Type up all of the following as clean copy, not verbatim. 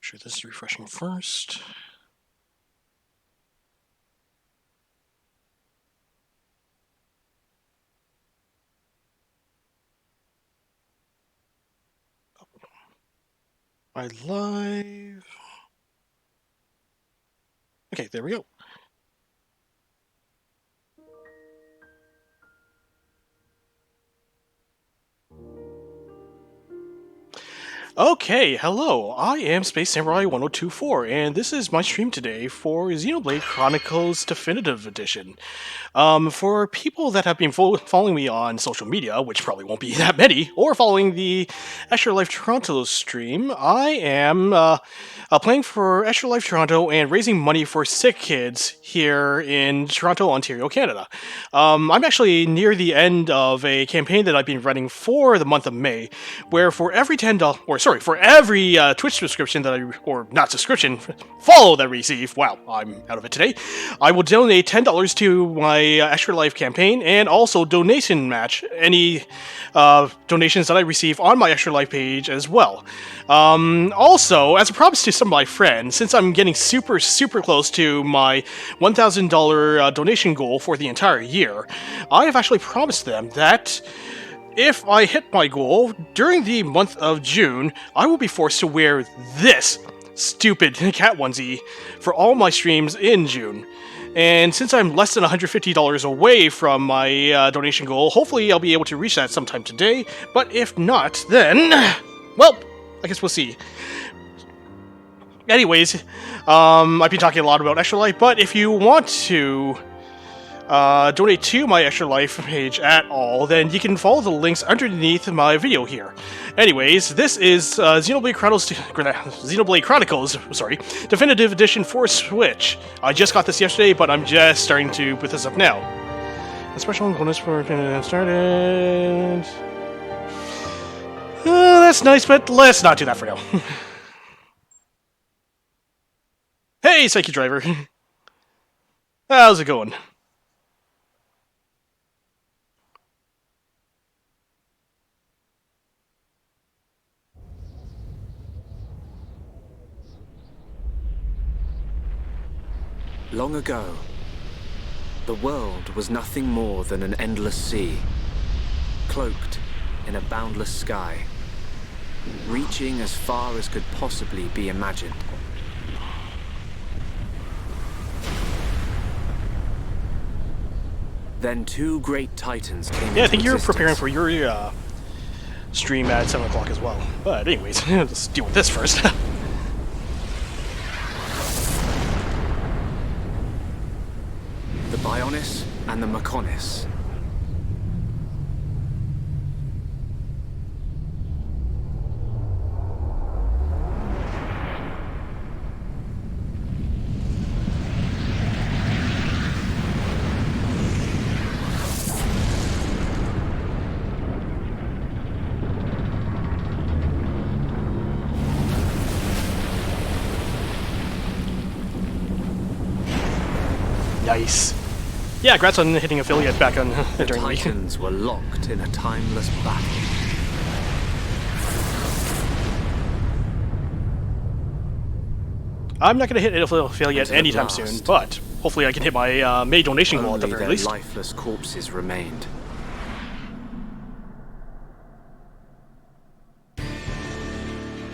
Sure, this is refreshing first. My live. Okay, there we go. Okay, hello, I am Space Samurai 1024, and this is my stream today for Xenoblade Chronicles Definitive Edition. For people that have been following me on social media, which probably won't be that many, or following the Extra Life Toronto stream, I am playing for Extra Life Toronto and raising money for sick kids here in Toronto, Ontario, Canada. I'm actually near the end of a campaign that I've been running for the month of May, where for every for every Twitch subscription follow that I receive, wow, I'm out of it today, I will donate $10 to my Extra Life campaign, and also donation match any donations that I receive on my Extra Life page as well. Also, as a promise to some of my friends, since I'm getting super close to my $1,000 donation goal for the entire year, I have actually promised them that if I hit my goal during the month of June, I will be forced to wear this stupid cat onesie for all my streams in June. And since I'm less than $150 away from my donation goal, hopefully I'll be able to reach that sometime today. But if not, then, well, I guess we'll see. Anyways, I've been talking a lot about Extra Life, but if you want to donate to my Extra Life page at all, then you can follow the links underneath my video here. Anyways, this is Xenoblade Chronicles Definitive Edition for Switch. I just got this yesterday, but I'm just starting to put this up now. A special bonus for started. That's nice, but let's not do that for now. Hey, Psyche Driver. How's it going? Long ago, the world was nothing more than an endless sea, cloaked in a boundless sky, reaching as far as could possibly be imagined. Then two great titans came into I think you're existence. preparing for your stream at 7 o'clock as well. But anyways, let's deal with this first. The Bionis and the Mechonis. Nice. Yeah, congrats on hitting affiliate back on The during the week. Titans were locked in a timeless battle. I'm not going to hit affiliate Until at anytime soon, last, but hopefully I can hit my May donation goal at the Only very their least. lifeless corpses remained.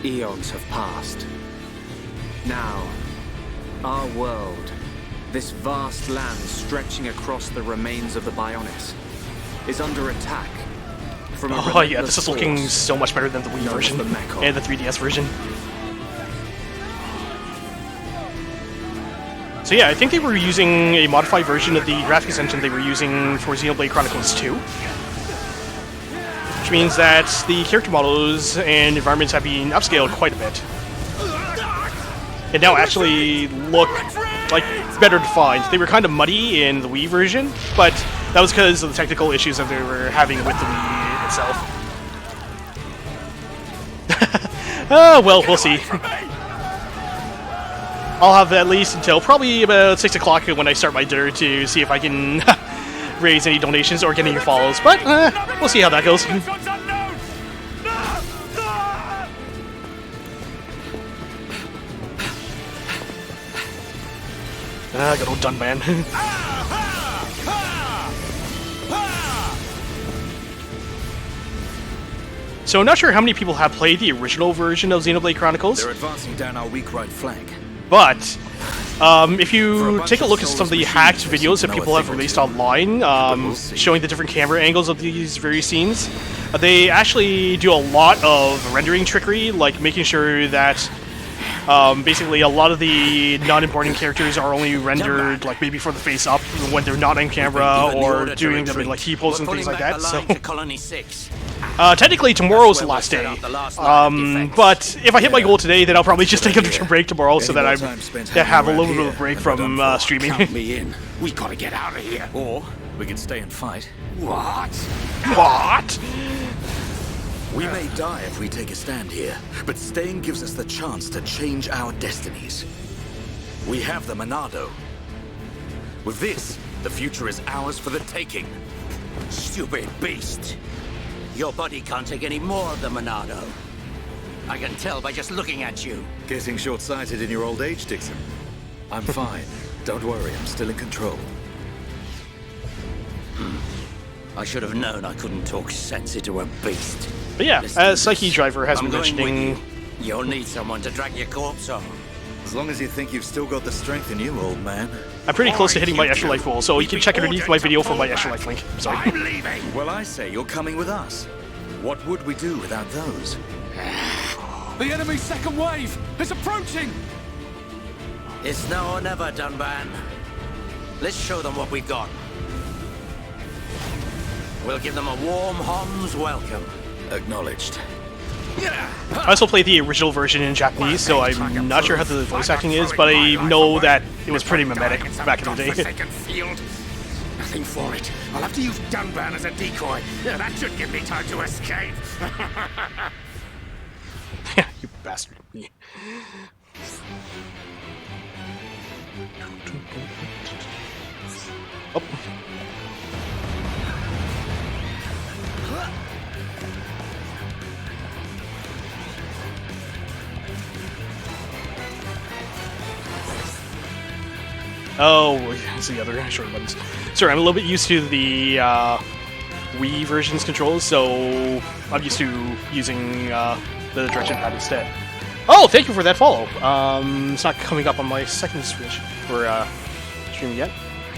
Eons have passed. Now, our world, this vast land stretching across the remains of the Bionis, is under attack from a Oh yeah, relentless this is looking force so much better than the Wii known as version the Mechon. and the 3DS version. So yeah, I think they were using a modified version of the graphics engine they were using for Xenoblade Chronicles 2. Which means that the character models and environments have been upscaled quite a bit. And now actually look like better defined. They were kind of muddy in the Wii version, but that was because of the technical issues that they were having with the Wii itself. Oh, well, we'll see. I'll have at least until probably about 6 o'clock when I start my dinner to see if I can raise any donations or get any follows, but we'll see how that goes. Good old Dunban. So I'm not sure how many people have played the original version of Xenoblade Chronicles. They're advancing down our weak right flank. But if you take a look at some of the hacked videos that people have released online, showing the different camera angles of these various scenes, they actually do a lot of rendering trickery, like making sure that basically a lot of the non-important characters are only rendered like maybe for the face up when they're not on camera, or doing them in like T-pose and things like that. So technically tomorrow's the last day, but if I hit my goal today, then I'll probably just take a break tomorrow so that I have a little bit of a break from streaming. Count me in. We gotta get out of here. Or we can stay and fight. What? We may die if we take a stand here, but staying gives us the chance to change our destinies. We have the Monado. With this, the future is ours for the taking. Stupid beast. Your body can't take any more of the Monado. I can tell by just looking at you. Getting short-sighted in your old age, Dixon. I'm fine. Don't worry, I'm still in control. I should have known I couldn't talk sense into a beast. But yeah, as Psyche Driver has been mentioning... You'll need someone to drag your corpse on. As long as you think you've still got the strength in you, old man. I'm pretty close to hitting my extra life goal, so you can check underneath my video for my extra life link. Sorry. I'm leaving! Well, I say you're coming with us. What would we do without those? The enemy's second wave is approaching! It's now or never, Dunban. Let's show them what we've got. We'll give them a warm Hom's welcome. Acknowledged. I also played the original version in Japanese, so I'm not sure how the voice acting is, but I know that it was pretty mimetic back in the day. Nothing for it. I'll have to use Dunban as a decoy. That should give me time to escape. You bastard. Oh. Oh, it's the other short buttons. Sorry, I'm a little bit used to the Wii version's controls, so I'm used to using the direction pad instead. Oh, thank you for that follow. It's not coming up on my second Switch for streaming yet.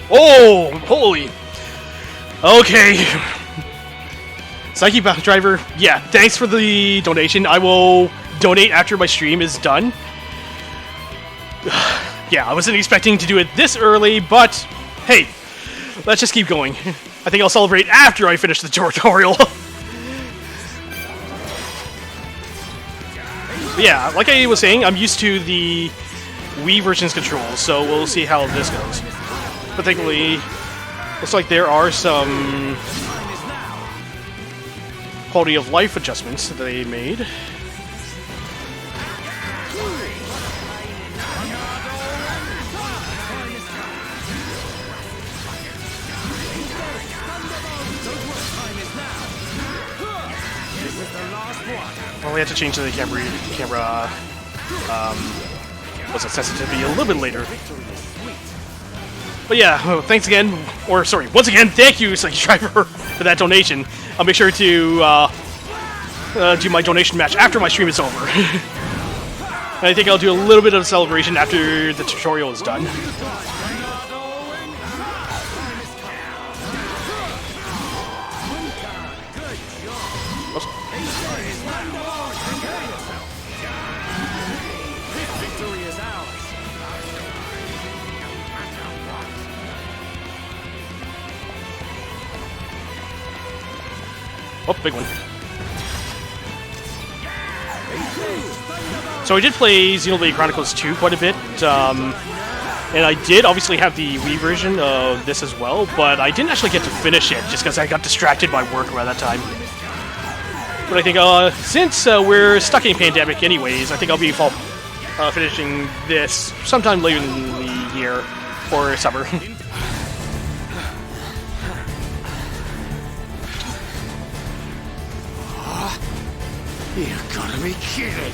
Oh, holy. Okay. Psyche Driver, yeah, thanks for the donation. I will donate after my stream is done. Yeah, I wasn't expecting to do it this early, but hey, let's just keep going. I think I'll celebrate after I finish the tutorial. Yeah, like I was saying, I'm used to the Wii version's controls, so we'll see how this goes. But thankfully, looks like there are some quality of life adjustments that they made. Well, we have to change the camera what's it, sensitivity a little bit later. But yeah, thanks again, or sorry, once again, thank you, Psyche Driver, for that donation. I'll make sure to do my donation match after my stream is over. And I think I'll do a little bit of a celebration after the tutorial is done. Oh, big one. So I did play Xenoblade Chronicles 2 quite a bit, and I did obviously have the Wii version of this as well, but I didn't actually get to finish it just because I got distracted by work around that time. But I think since we're stuck in a pandemic anyways, I think I'll be finishing this sometime later in the year or summer. You've got to be kidding!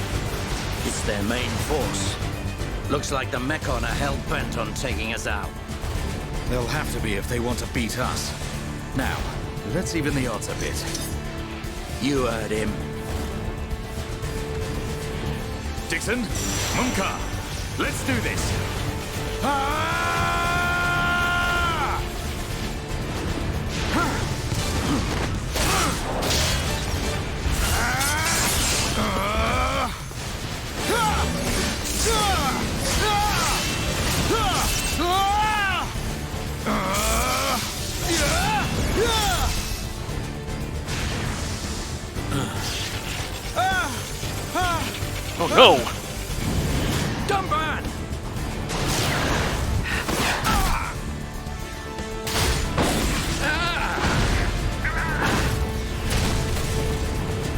It's their main force. Looks like the Mechon are hell-bent on taking us out. They'll have to be if they want to beat us. Now, let's even the odds a bit. You heard him. Dixon, Munka, let's do this. Ah! Oh no! Dumban!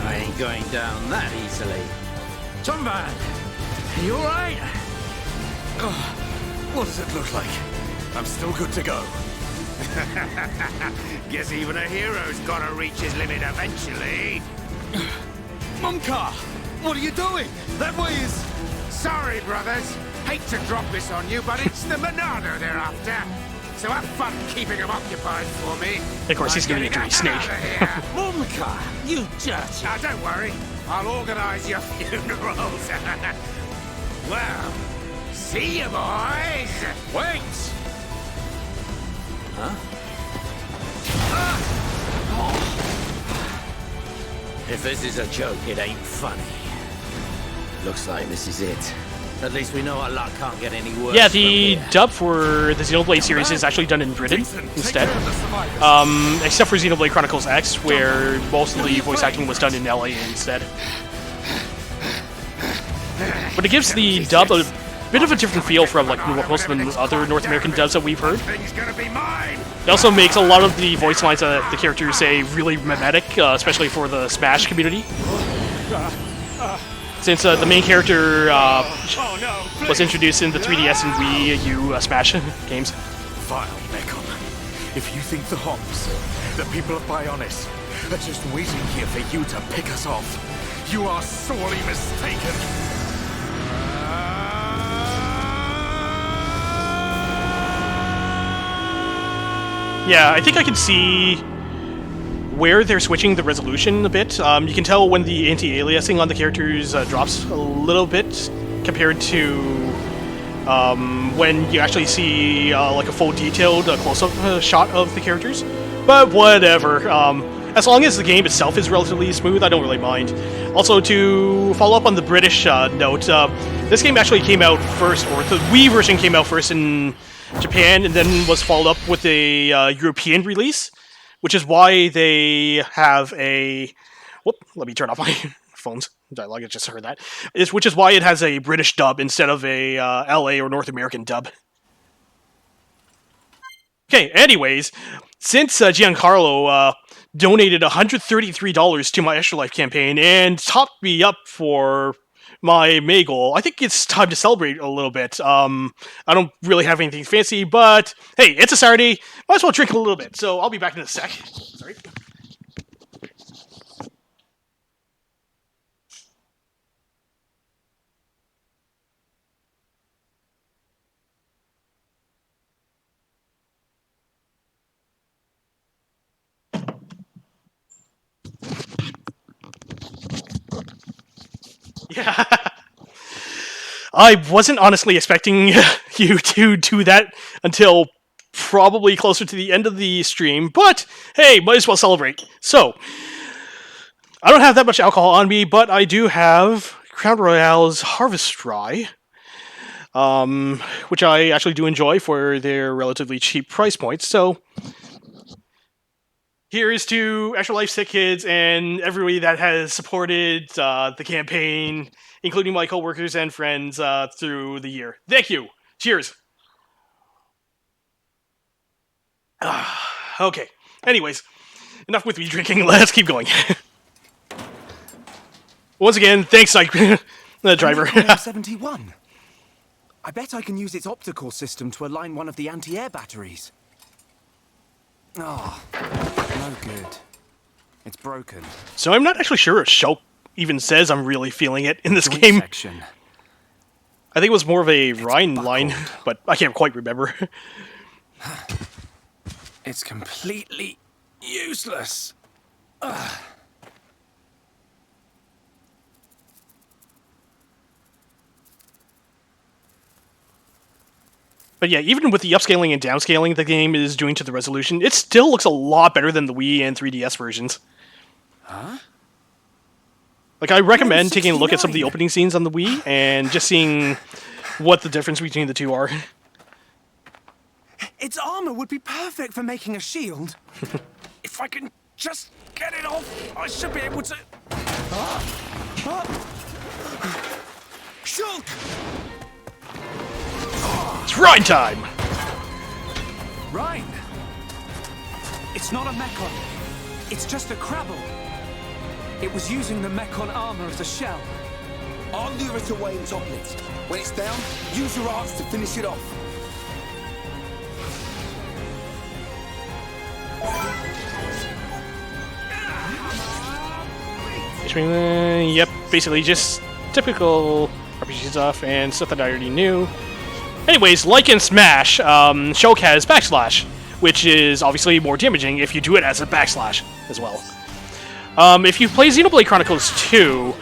I ain't going down that easily. Dumban! You alright? What does it look like? I'm still good to go. Guess even a hero's gotta reach his limit eventually. Munka! What are you doing? That way is... Sorry, brothers. Hate to drop this on you, but it's the Monado they're after. So have fun keeping them occupied for me. Of course, he's gonna introduce Snake. Mumka, you dirty... Now, don't worry. I'll organize your funerals. Well, see you, boys. Wait! If this is a joke, it ain't funny. Looks like this is it. At least we know our luck can't get any worse. Yeah, from the here. dub for the Xenoblade series is actually done in Britain instead. Except for Xenoblade Chronicles X, where most of the voice acting was done in LA instead. But it gives the dub a bit of a different feel from like most of the other North American dubs that we've heard. Thing's gonna be mine. It also makes a lot of the voice lines that the characters say really mimetic, especially for the Smash community. Since the main character was introduced in the 3DS and Wii U Smash games. Vile Mechon. If you think the Homs, the people of Bionis, are just waiting here for you to pick us off, you are sorely mistaken. Yeah, I think I can see where they're switching the resolution a bit. You can tell when the anti-aliasing on the characters drops a little bit compared to when you actually see like a full detailed close-up shot of the characters. But whatever. As long as the game itself is relatively smooth, I don't really mind. Also, to follow up on the British note, this game actually came out first, or the Wii version came out first in Japan, and then was followed up with a European release, which is why they have a... Whoop, let me turn off my phone's dialogue, I just heard that. Which is why it has a British dub instead of a LA or North American dub. Okay, anyways, since Giancarlo donated $133 to my Extra Life campaign and topped me up for my May goal, I think it's time to celebrate a little bit. I don't really have anything fancy, but hey, it's a Saturday. Might as well drink a little bit, so I'll be back in a sec. Sorry. Yeah. I wasn't honestly expecting you to do that until probably closer to the end of the stream, but hey, might as well celebrate. So, I don't have that much alcohol on me, but I do have Crown Royale's Harvest Rye, which I actually do enjoy for their relatively cheap price point, so here's to Extra Life Sick Kids and everybody that has supported the campaign, including my coworkers and friends through the year. Thank you. Cheers. Okay. Anyways, enough with me drinking. Let's keep going. Once again, thanks, the driver. 71. I bet I can use its optical system to align one of the anti-air batteries. Oh, no good. It's broken. So I'm not actually sure if Shulk even says I'm really feeling it in this Joint game. section. I think it was more of a Ryan line, but I can't quite remember. It's completely useless. But yeah, even with the upscaling and downscaling the game is doing to the resolution, it still looks a lot better than the Wii and 3DS versions. Huh? Like, I recommend taking a look at some of the opening scenes on the Wii and just seeing what the difference between the two are. Its armor would be perfect for making a shield. If I can just get it off, I should be able to... Shulk! It's Rhine time! Rhine! It's not a Mechon. It's just a Crabble. It was using the Mechon armor as a shell. I'll lure it away and topple it. When it's down, use your arts to finish it off. Yep, basically just typical RPG stuff and stuff that I already knew. Anyways, like in Smash, Shulk has backslash, which is obviously more damaging if you do it as a backslash as well. If you play Xenoblade Chronicles 2,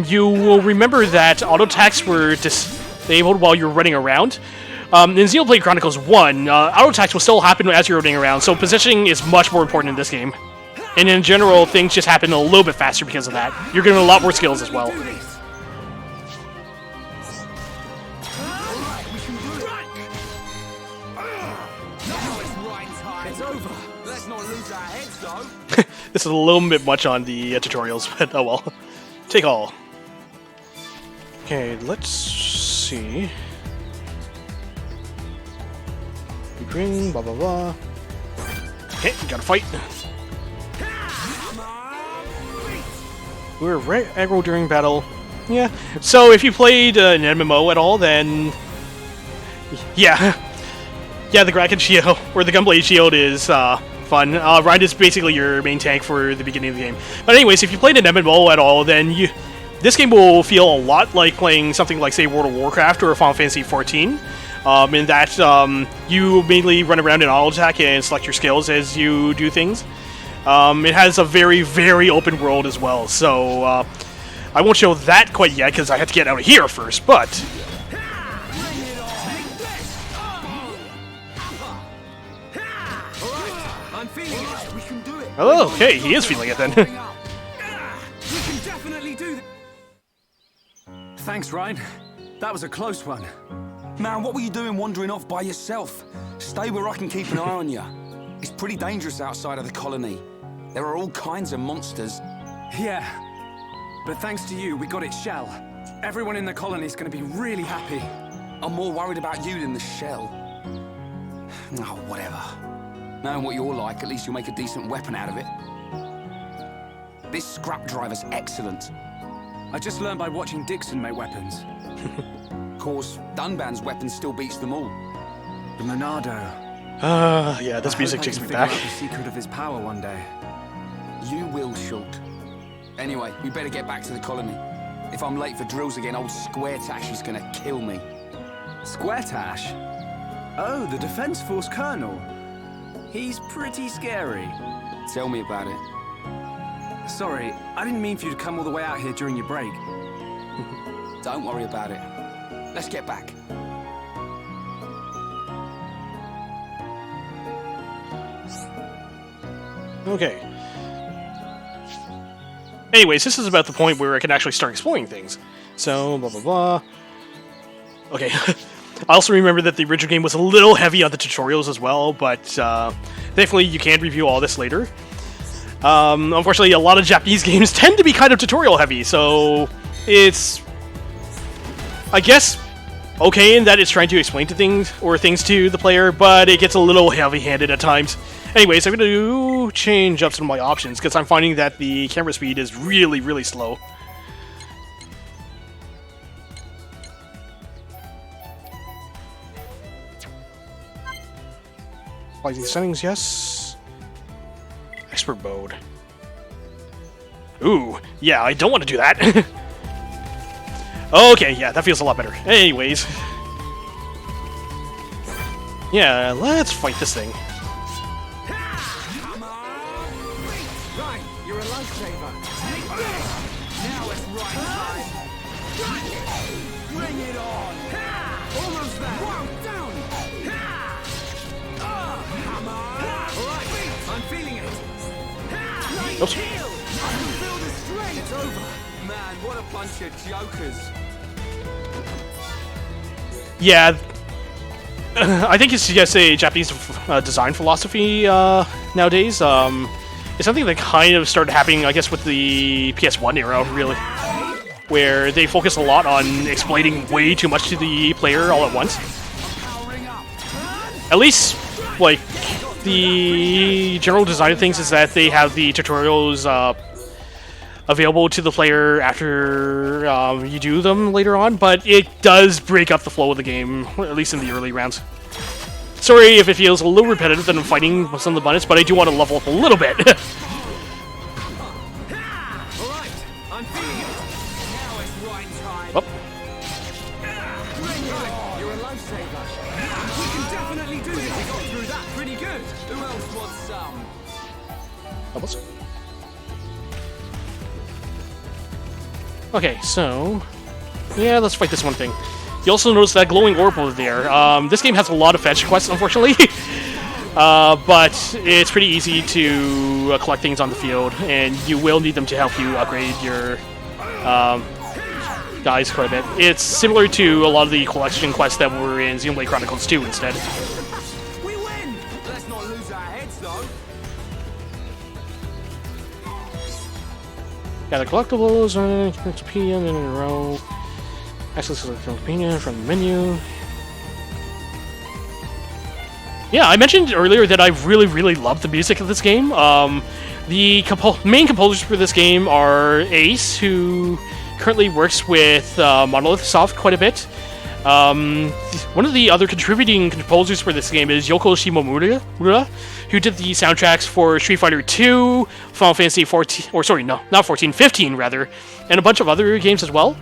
you will remember that auto attacks were disabled while you're running around. In Xenoblade Chronicles 1, auto attacks will still happen as you're running around, so positioning is much more important in this game. And in general, things just happen a little bit faster because of that. You're getting a lot more skills as well. It's over. Let's not lose our heads, though. This is a little bit much on the tutorials, but oh well. Take all. Okay, let's see. You bring blah blah blah. Okay, gotta fight. We're right aggro during battle. Yeah. So if you played an MMO at all, then yeah, the Kraken Shield or the Gunblade Shield is fun. Rhine is basically your main tank for the beginning of the game. But anyways, if you played an MMO at all, then this game will feel a lot like playing something like, say, World of Warcraft or Final Fantasy XIV. In that you mainly run around in auto attack and select your skills as you do things. It has a very, very open world as well, so I won't show that quite yet because I have to get out of here first, but... I'm feeling it. We can do it. Oh, okay, he is feeling it then. We can definitely do that. Thanks, Rhine. That was a close one. Man, what were you doing wandering off by yourself? Stay where I can keep an eye on you. It's pretty dangerous outside of the colony. There are all kinds of monsters. Yeah. But thanks to you, we got its shell. Everyone in the colony is going to be really happy. I'm more worried about you than the shell. Oh, whatever. Knowing what you're like, at least you'll make a decent weapon out of it. This scrap driver's excellent. I just learned by watching Dixon make weapons. Of course, Dunban's weapon still beats them all. The Monado. Yeah, this music takes me back. I hope I can figure out the secret of his power one day. You will, Shult. Anyway, we better get back to the colony. If I'm late for drills again, old Square Tash is gonna kill me. Square Tash? Oh, the Defense Force Colonel. He's pretty scary. Tell me about it. Sorry, I didn't mean for you to come all the way out here during your break. Don't worry about it. Let's get back. Okay. Anyways, this is about the point where I can actually start exploring things. So, blah blah blah. Okay. I also remember that the original game was a little heavy on the tutorials as well, but thankfully you can review all this later. Unfortunately, a lot of Japanese games tend to be kind of tutorial heavy, so it's, I guess, okay in that it's trying to explain things to the player, but it gets a little heavy-handed at times. Anyways, I'm going to change up some of my options because I'm finding that the camera speed is really, really slow. Like these settings, yes. Expert mode. Ooh, yeah, I don't want to do that. Okay, yeah, that feels a lot better. Anyways. Yeah, let's fight this thing. Come on! Right, you're a lifesaver. Take this! Now it's right time. Bring it on! Almost there! Whoa, down! Come on! Alright, I'm feeling it. Oops. I can feel the strength. It's over. Man, what a bunch of jokers. Yeah, I think it's just a Japanese design philosophy nowadays. It's something that kind of started happening, I guess, with the PS1 era, really, where they focus a lot on explaining way too much to the player all at once. At least, like, the general design of things is that they have the tutorials available to the player after you do them later on, but it does break up the flow of the game, at least in the early rounds. Sorry if it feels a little repetitive than fighting some of the buttons, but I do want to level up a little bit. Alright, I'm feeling it. Now it's right time. Oh. Right, you're a lifesaver. We can definitely do this. We got through that pretty good. Who else wants some? Levels. Okay, so yeah, let's fight this one thing. You also notice that glowing orb over there. This game has a lot of fetch quests, unfortunately, but it's pretty easy to collect things on the field, and you will need them to help you upgrade your guys quite a bit. It's similar to a lot of the collection quests that were in Xenoblade Chronicles 2 instead. We win! Let's not lose our heads, though. Gather collectibles, Wikipedia, in a row. Access to the Wikipedia from the menu. Yeah, I mentioned earlier that I really love the music of this game. The main composers for this game are Ace, who currently works with Monolith Soft quite a bit. One of the other contributing composers for this game is Yoko Shimomura, who did the soundtracks for Street Fighter 2, Final Fantasy 14, or sorry, no, not 14, 15 rather, and a bunch of other games as well.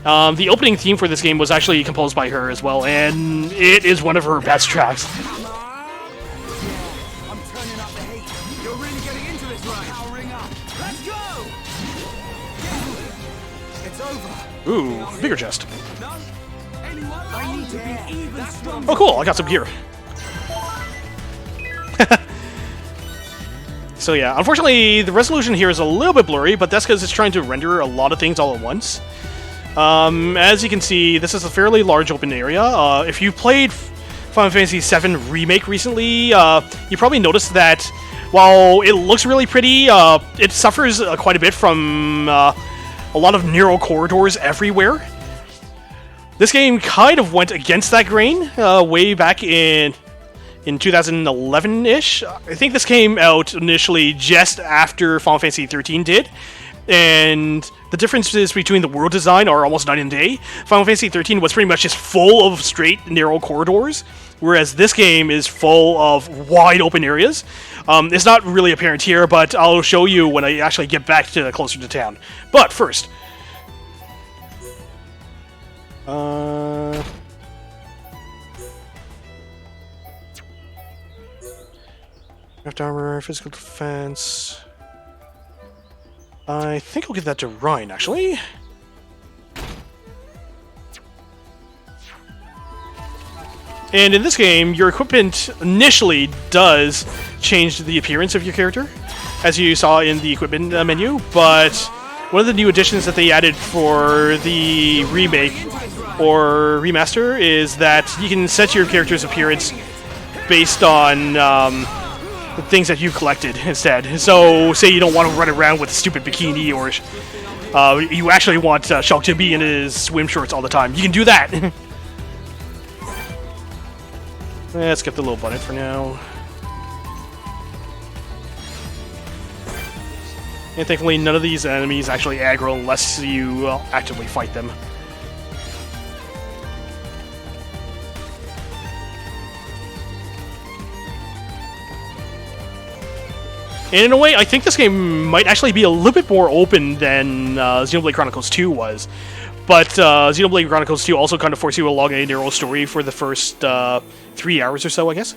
The opening theme for this game was actually composed by her as well, and it is one of her best tracks. I'm turning up the heat. You're really getting into this, right? Powering up. Let's go! It's over. Ooh, bigger chest. No? Anyone? I need to be even stronger. Oh cool, I got some gear. So yeah, unfortunately the resolution here is a little bit blurry, but that's because it's trying to render a lot of things all at once. As you can see, this is a fairly large open area. If you played Final Fantasy VII Remake recently, you probably noticed that while it looks really pretty, it suffers quite a bit from a lot of narrow corridors everywhere. This game kind of went against that grain way back in 2011-ish. I think this came out initially just after Final Fantasy XIII did, and the differences between the world design are almost night and day. Final Fantasy XIII was pretty much just full of straight, narrow corridors, whereas this game is full of wide open areas. It's not really apparent here, but I'll show you when I actually get back to closer to town. But first... Craft armor, physical defense... I think I'll give that to Ryan, actually. And in this game, your equipment initially does change the appearance of your character, as you saw in the equipment menu, but one of the new additions that they added for the remake or remaster is that you can set your character's appearance based on the things that you collected instead. So, say you don't want to run around with a stupid bikini, or you actually want Shulk to be in his swim shorts all the time. You can do that. Let's skip the little button for now. And thankfully, none of these enemies actually aggro unless you actively fight them. And in a way, I think this game might actually be a little bit more open than Xenoblade Chronicles 2 was. But Xenoblade Chronicles 2 also kind of forces you along a narrow story for the first 3 hours or so, I guess.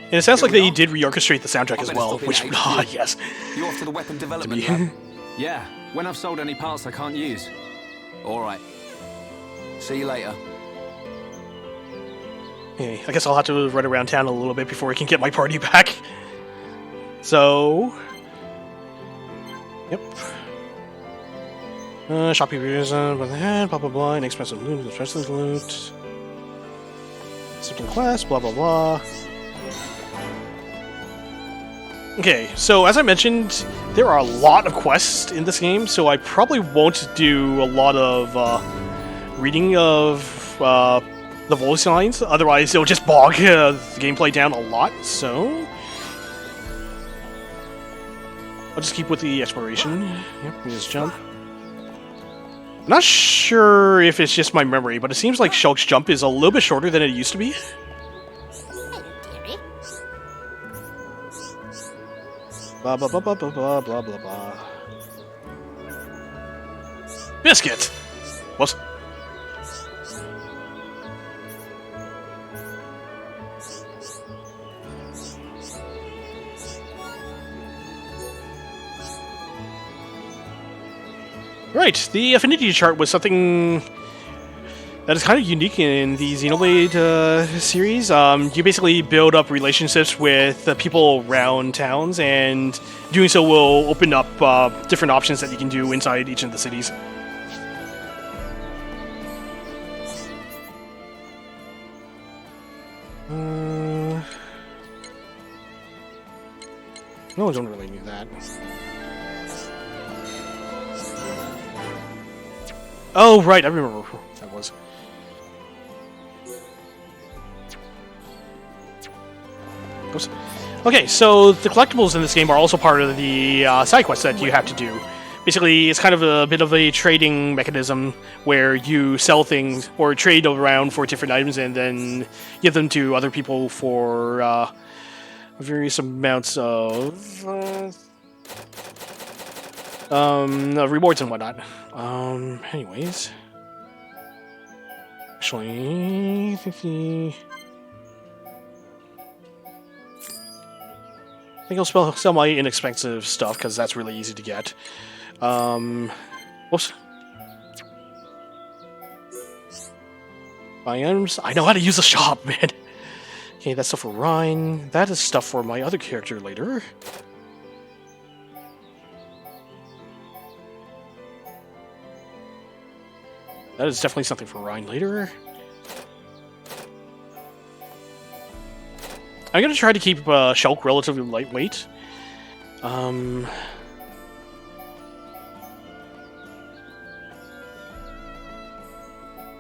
And it sounds like they did reorchestrate the soundtrack as well, which, yes. You off to the weapon development lab? Yeah, when I've sold any parts I can't use. Alright. See you later. Okay, I guess I'll have to run around town a little bit before I can get my party back. So... Yep. Shopkeepers, by the head, blah blah blah, inexpensive loot, expensive loot. Simple class, blah blah blah. Okay, so as I mentioned, there are a lot of quests in this game, so I probably won't do a lot of reading of the voice lines, otherwise it'll just bog the gameplay down a lot, so... I'll just keep with the exploration. Yep, we just jump. I'm not sure if it's just my memory, but it seems like Shulk's jump is a little bit shorter than it used to be. Blah blah blah blah blah blah blah blah blah. Biscuit! What? Right, the affinity chart was something that is kind of unique in the Xenoblade series. You basically build up relationships with the people around towns, and doing so will open up different options that you can do inside each of the cities. No, I don't really need that. Oh, right, I remember who that was. Oops. Okay, so the collectibles in this game are also part of the side quests that you have to do. Basically, it's kind of a bit of a trading mechanism where you sell things or trade around for different items and then give them to other people for various amounts of rewards and whatnot. Anyways. Actually, 50... I think I'll sell my inexpensive stuff, because that's really easy to get. Whoops. Buy items. I know how to use the shop, man! Okay, that's stuff for Rhine. That is stuff for my other character later. That is definitely something for Rhine later. I'm gonna try to keep Shulk relatively lightweight.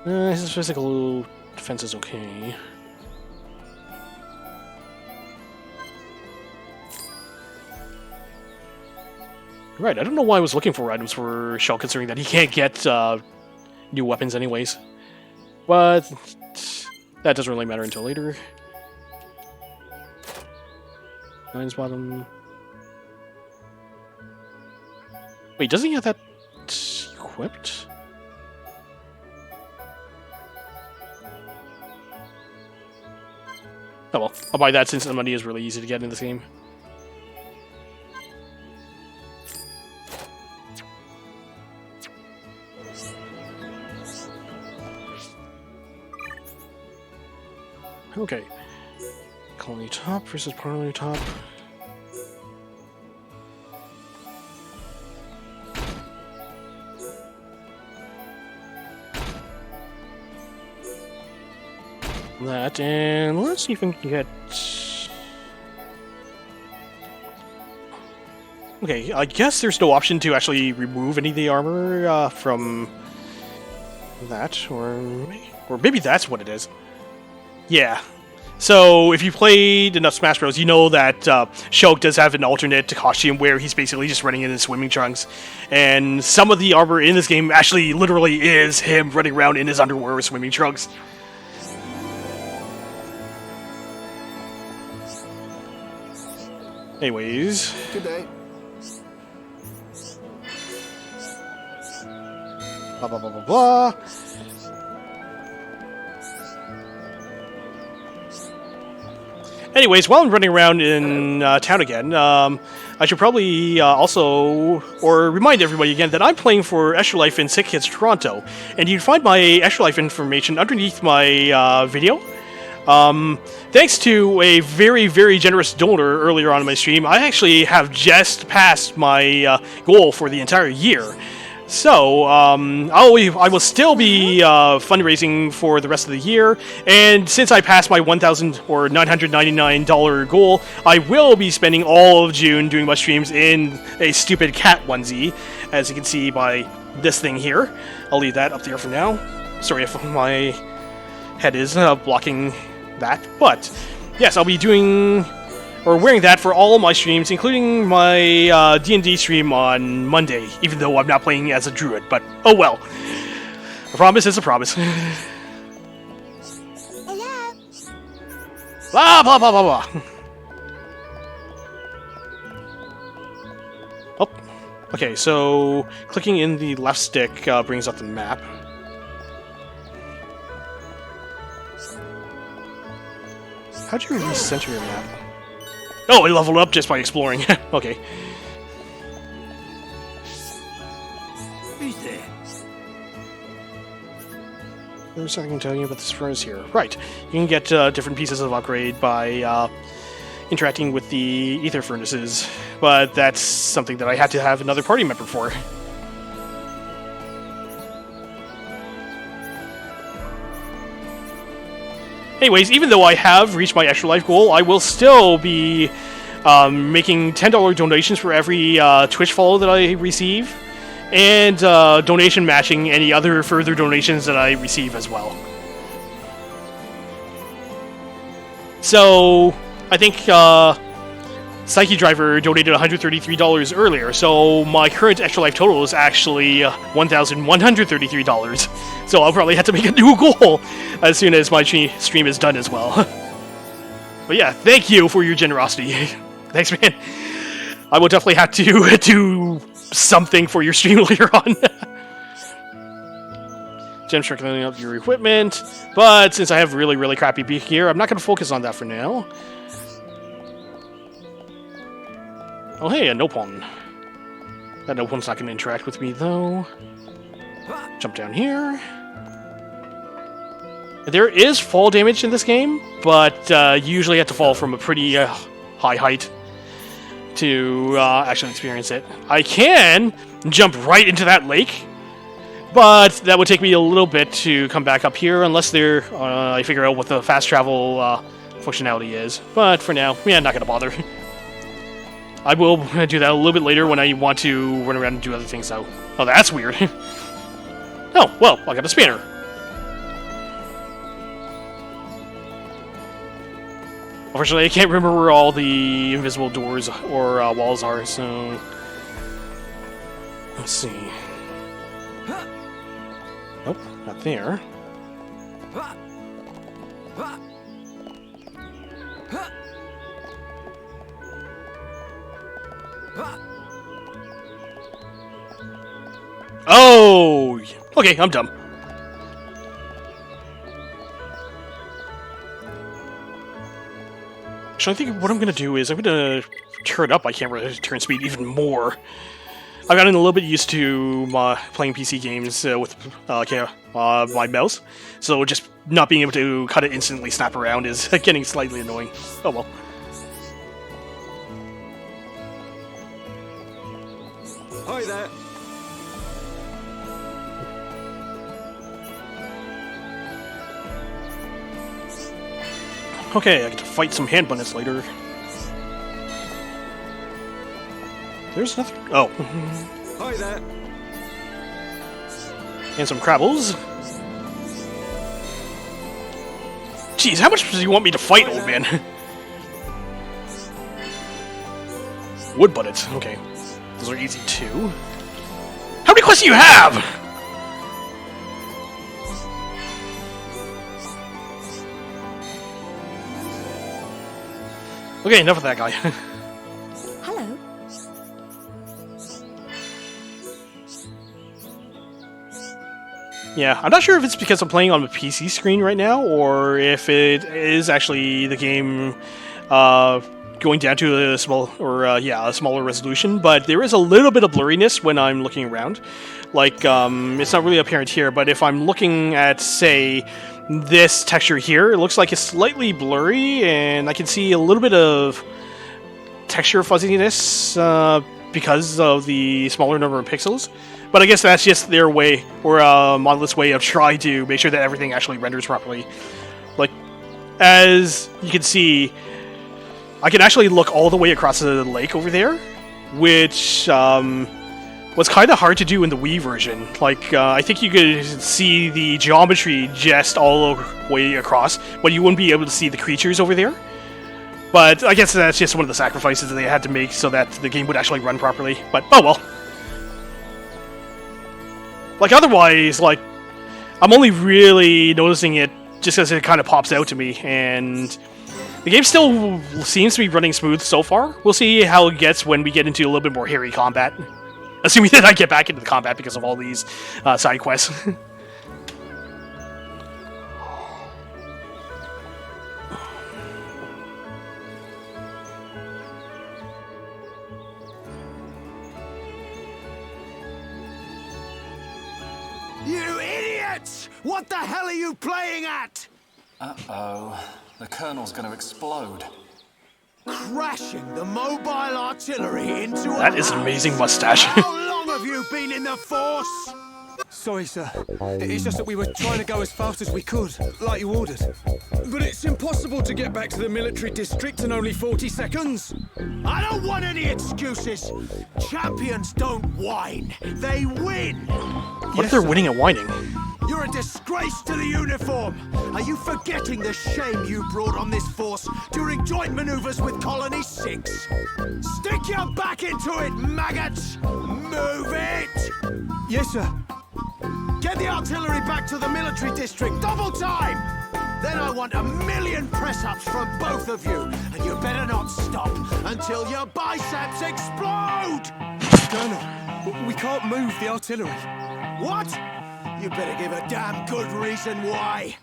His physical defense is okay. Right, I don't know why I was looking for items for Shulk, considering that he can't get new weapons anyways. But that doesn't really matter until later. Nine's bottom. Wait, doesn't he have that equipped? Oh well, I'll buy that since the money is really easy to get in this game. Okay. Colony top versus parlor top. That, and let's see if we can get... Okay, I guess there's no option to actually remove any of the armor from that, or maybe that's what it is. Yeah. So if you played enough Smash Bros, you know that Shulk does have an alternate costume where he's basically just running in his swimming trunks, and some of the armor in this game actually literally is him running around in his underwear with swimming trunks. Anyways. Good day. Blah, blah, blah, blah, blah. Anyways, while I'm running around in town again, I should probably remind everybody again that I'm playing for Extra Life in Sick Kids Toronto, and you can find my Extra Life information underneath my video. Thanks to a very, very generous donor earlier on in my stream, I actually have just passed my goal for the entire year. So, I will still be fundraising for the rest of the year, and since I passed my $1,000 or $999 goal, I will be spending all of June doing my streams in a stupid cat onesie, as you can see by this thing here. I'll leave that up there for now. Sorry if my head is blocking that, but yes, I'll be wearing that for all of my streams, including my D&D stream on Monday, even though I'm not playing as a druid, but oh well. A promise is a promise. Hello. Blah, blah, blah, blah, blah. Oh, okay, so clicking in the left stick brings up the map. How'd you recenter your map? Oh, I leveled up just by exploring. Okay. Who's there? There's something I can tell you about this furnace here. Right. You can get different pieces of upgrade by interacting with the ether furnaces, but that's something that I had to have another party member for. Anyways, even though I have reached my Extra Life goal, I will still be making $10 donations for every Twitch follow that I receive, and donation matching any other further donations that I receive as well. So, I think Psyche Driver donated $133 earlier, so my current Extra Life total is actually $1,133. So I'll probably have to make a new goal as soon as my stream is done as well. But yeah, thank you for your generosity. Thanks, man. I will definitely have to do something for your stream later on. Gems for cleaning up your equipment, but since I have really, really crappy gear, I'm not going to focus on that for now. Oh hey, a Nopon. That Nopon's not going to interact with me, though. Jump down here. There is fall damage in this game, but you usually have to fall from a pretty high height to actually experience it. I can jump right into that lake, but that would take me a little bit to come back up here, unless I figure out what the fast travel functionality is. But for now, yeah, I'm not going to bother. I will do that a little bit later when I want to run around and do other things, though. Oh, that's weird. Oh, well, I got a spanner. Unfortunately, I can't remember where all the invisible doors or walls are, so... Let's see. Nope, not there. Oh! Okay, I'm dumb. Actually, I think what I'm going to do is I'm going to turn up my camera turn speed even more. I've gotten a little bit used to playing PC games with my mouse, so just not being able to cut it instantly snap around is getting slightly annoying. Oh well. Hi there. Okay, I get to fight some hand bandits later. There's nothing. Oh. Hi there. And some crabbles. Jeez, how much do you want me to fight, old man? Wood bullets. Okay. Those are easy too. How many quests do you have? Okay, enough of that guy. Hello. Yeah, I'm not sure if it's because I'm playing on a PC screen right now, or if it is actually the game going down to a small, or a smaller resolution. But there is a little bit of blurriness when I'm looking around. Like, it's not really apparent here, but if I'm looking at, say, this texture here, it looks like it's slightly blurry, and I can see a little bit of texture fuzziness because of the smaller number of pixels. But I guess that's just their way, or Monolith's way of trying to make sure that everything actually renders properly. Like, as you can see, I can actually look all the way across the lake over there, which was kind of hard to do in the Wii version. Like, I think you could see the geometry just all the way across, but you wouldn't be able to see the creatures over there. But I guess that's just one of the sacrifices that they had to make so that the game would actually run properly. But, oh well. Like, otherwise, like, I'm only really noticing it just as it kind of pops out to me, and the game still seems to be running smooth so far. We'll see how it gets when we get into a little bit more hairy combat. Assuming that I get back into the combat because of all these side quests. You idiots! What the hell are you playing at? Uh-oh. The Colonel's gonna explode. Crashing the mobile artillery into That is an amazing mustache. How long have you been in the Force? Sorry, sir. It's just that we were trying to go as fast as we could, like you ordered. But it's impossible to get back to the military district in only 40 seconds. I don't want any excuses. Champions don't whine. They win. What if they're winning and whining? You're a disgrace to the uniform. Are you forgetting the shame you brought on this force during joint maneuvers with Colony 6? Stick your back into it, maggots! Move it! Yes, sir. Get the artillery back to the military district, double time! Then I want 1,000,000 press-ups from both of you, and you better not stop until your biceps explode! Colonel, we can't move the artillery. What? You better give a damn good reason why.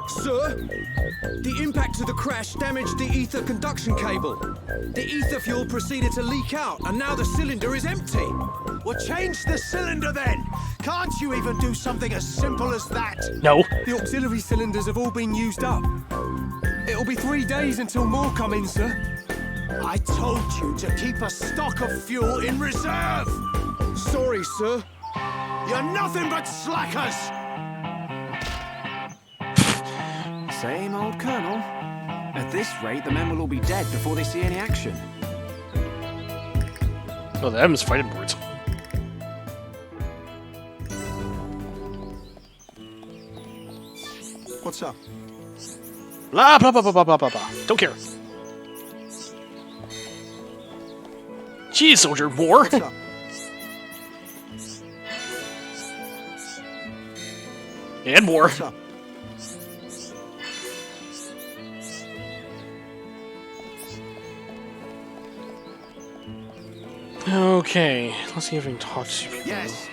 Sir, the impact of the crash damaged the ether conduction cable. The ether fuel proceeded to leak out, and now the cylinder is empty. Well, change the cylinder then. Can't you even do something as simple as that? No. The auxiliary cylinders have all been used up. It'll be 3 days until more come in, sir. I told you to keep a stock of fuel in reserve. Sorry, sir. You're nothing but slackers! Same old Colonel. At this rate, the men will all be dead before they see any action. Oh, them's fighting words. What's up? Blah, blah, blah, blah, blah, blah, blah, blah. Don't care. Jeez, soldier, more. What's up? And more. What's up? Okay, let's see if we can talk to people. Yes.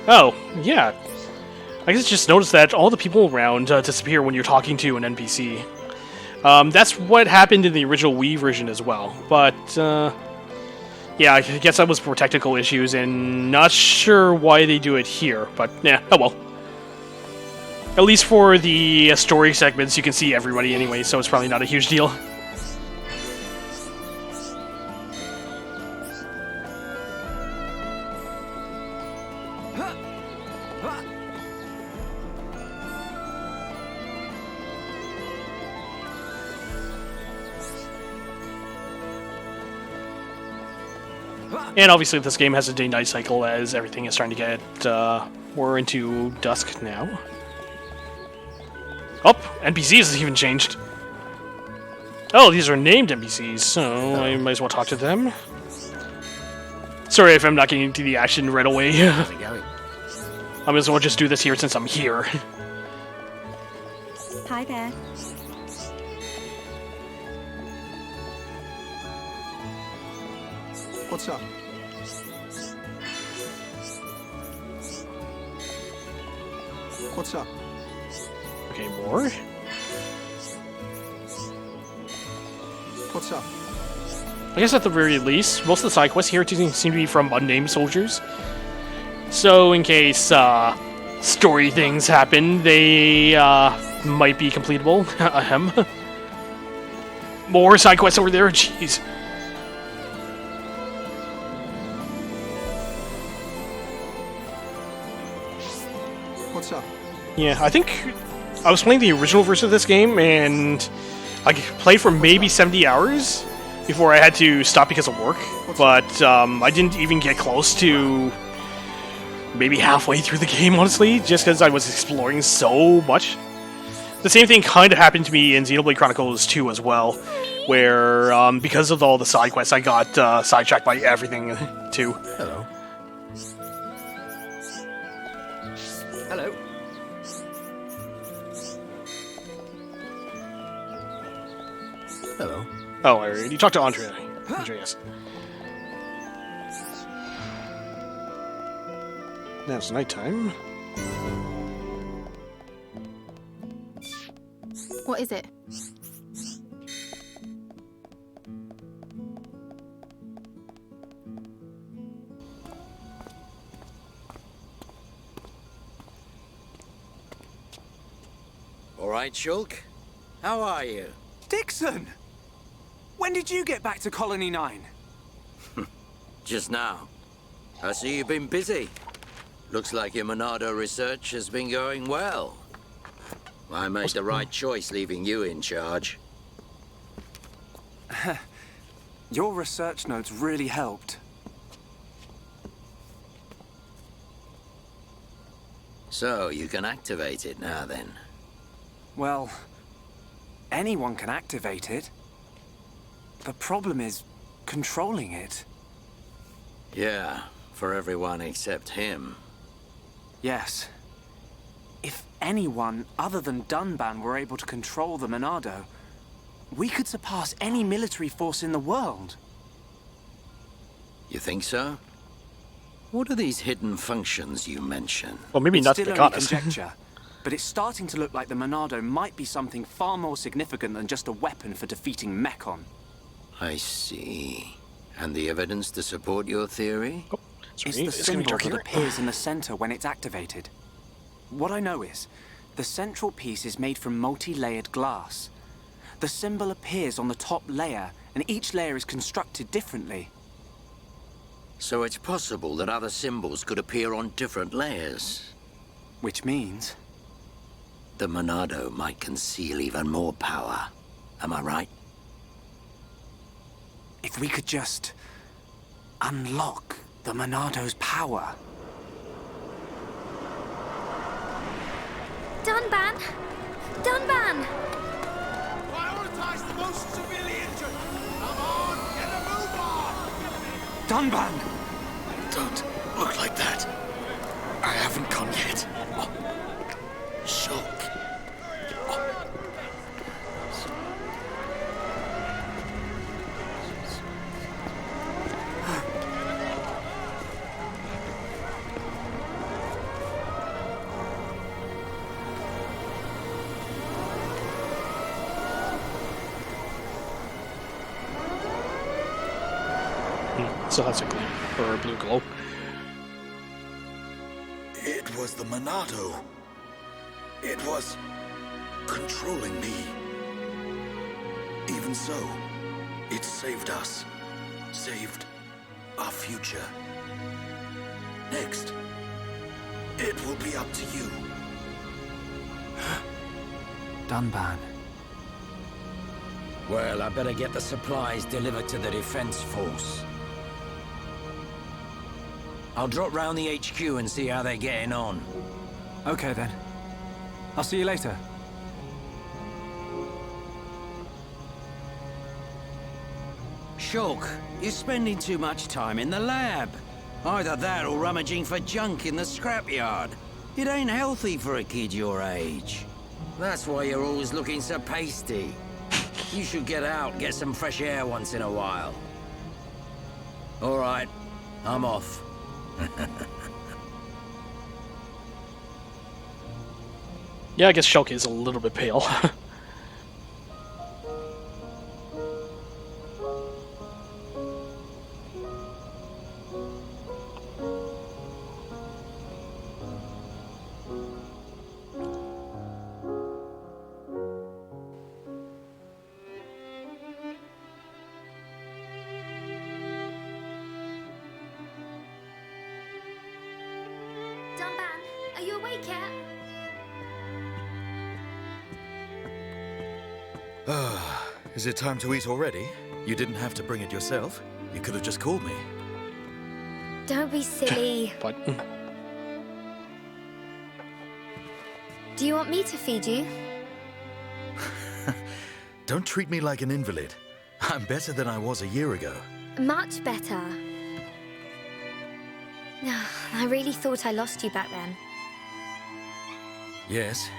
Oh, yeah. I guess just noticed that all the people around disappear when you're talking to an NPC. That's what happened in the original Wii version as well. But, yeah, I guess that was for technical issues, and not sure why they do it here. But, yeah, oh well. At least for the story segments, you can see everybody anyway, so it's probably not a huge deal. And obviously this game has a day-night cycle as everything is starting to get more into dusk now. Oh, NPCs has even changed. Oh, these are named NPCs, so I might as well talk to them. Sorry if I'm not getting into the action right away. How's it going? I might as well just do this here since I'm here. Hi there. What's up? What's up? Okay, more. What's up? I guess at the very least, most of the side quests here seem to be from unnamed soldiers. So in case story things happen, they might be completable. Ahem. More side quests over there, jeez. What's up? Yeah, I think I was playing the original version of this game, and I played for maybe 70 hours before I had to stop because of work. But I didn't even get close to maybe halfway through the game, honestly, just because I was exploring so much. The same thing kind of happened to me in Xenoblade Chronicles 2 as well, where because of all the side quests, I got sidetracked by everything too. Hello. Hello. Hello. Oh, I already talked to Andreas. Now it's nighttime. What is it? All right, Shulk. How are you? Dixon! When did you get back to Colony 9? Just now. I see you've been busy. Looks like your Monado research has been going well. I made the right choice leaving you in charge. Your research notes really helped. So, you can activate it now then. Well, anyone can activate it. The problem is controlling it. Yeah, for everyone except him. Yes. If anyone other than Dunban were able to control the Monado, we could surpass any military force in the world. You think so? What are these hidden functions you mention? Well, maybe not to It's be still only honest. conjecture, but it's starting to look like the Monado might be something far more significant than just a weapon for defeating Mechon. I see. And the evidence to support your theory? Oh, It's sorry, the it's gonna be symbol dark that here. appears in the center when it's activated. What I know is, the central piece is made from multi-layered glass. The symbol appears on the top layer, and each layer is constructed differently. So it's possible that other symbols could appear on different layers. Which means... The Monado might conceal even more power. Am I right? if we could just unlock the Monado's power. Dunban! Dunban! Prioritize the most severely injured! Come on, get a move on! Dunban! Don't look like that. I haven't gone yet. Shock. So that's a gleam, or a blue glow. It was the Monado. It was controlling me. Even so, it saved us. Saved our future. Next, it will be up to you. Dunban. Well, I better get the supplies delivered to the Defense Force. I'll drop round the HQ and see how they're getting on. Okay then. I'll see you later. Shulk, you're spending too much time in the lab. Either that or rummaging for junk in the scrapyard. It ain't healthy for a kid your age. That's why you're always looking so pasty. You should get out, get some fresh air once in a while. All right, I'm off. Yeah, I guess Shulk is a little bit pale. Dunban, are you awake yet? Is it time to eat already? You didn't have to bring it yourself. You could have just called me. Don't be silly. But Do you want me to feed you? Don't treat me like an invalid. I'm better than I was a year ago. Much better. I really thought I lost you back then. Yes,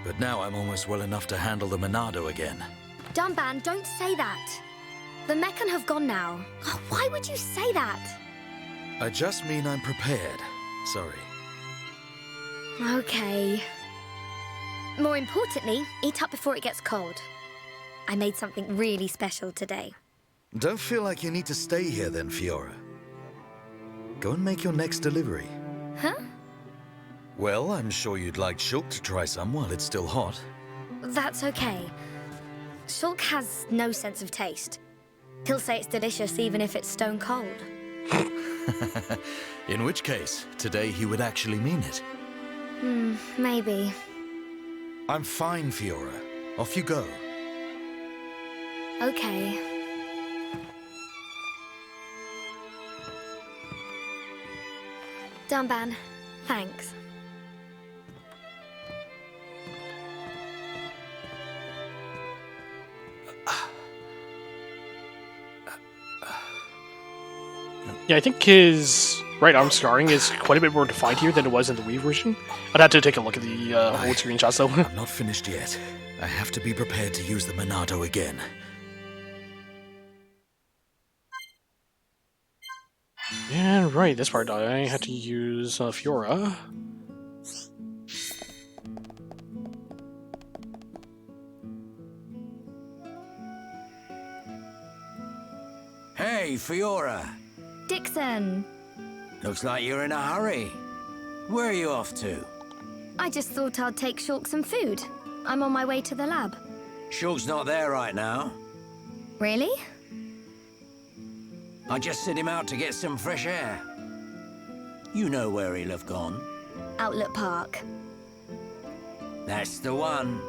but now I'm almost well enough to handle the Monado again. Dunban, don't say that. The Meccan have gone now. Oh, why would you say that? I just mean I'm prepared. Sorry. Okay. More importantly, eat up before it gets cold. I made something really special today. Don't feel like you need to stay here then, Fiora. Go and make your next delivery. Huh? Well, I'm sure you'd like Shulk to try some while it's still hot. That's okay. Shulk has no sense of taste. He'll say it's delicious even if it's stone cold. In which case, today he would actually mean it. Maybe. I'm fine, Fiora. Off you go. Okay. Dunban, thanks. yeah, I think his right arm scarring is quite a bit more defined here than it was in the Wii version. I'd have to take a look at the old screenshots though. I'm not finished yet. I have to be prepared to use the Monado again. And right, this part I had to use Fiora. Hey, Fiora. Dixon! Looks like you're in a hurry. Where are you off to? I just thought I'd take Shulk some food. I'm on my way to the lab. Shulk's not there right now. Really? I just sent him out to get some fresh air. You know where he'll have gone. Outlet Park. That's the one.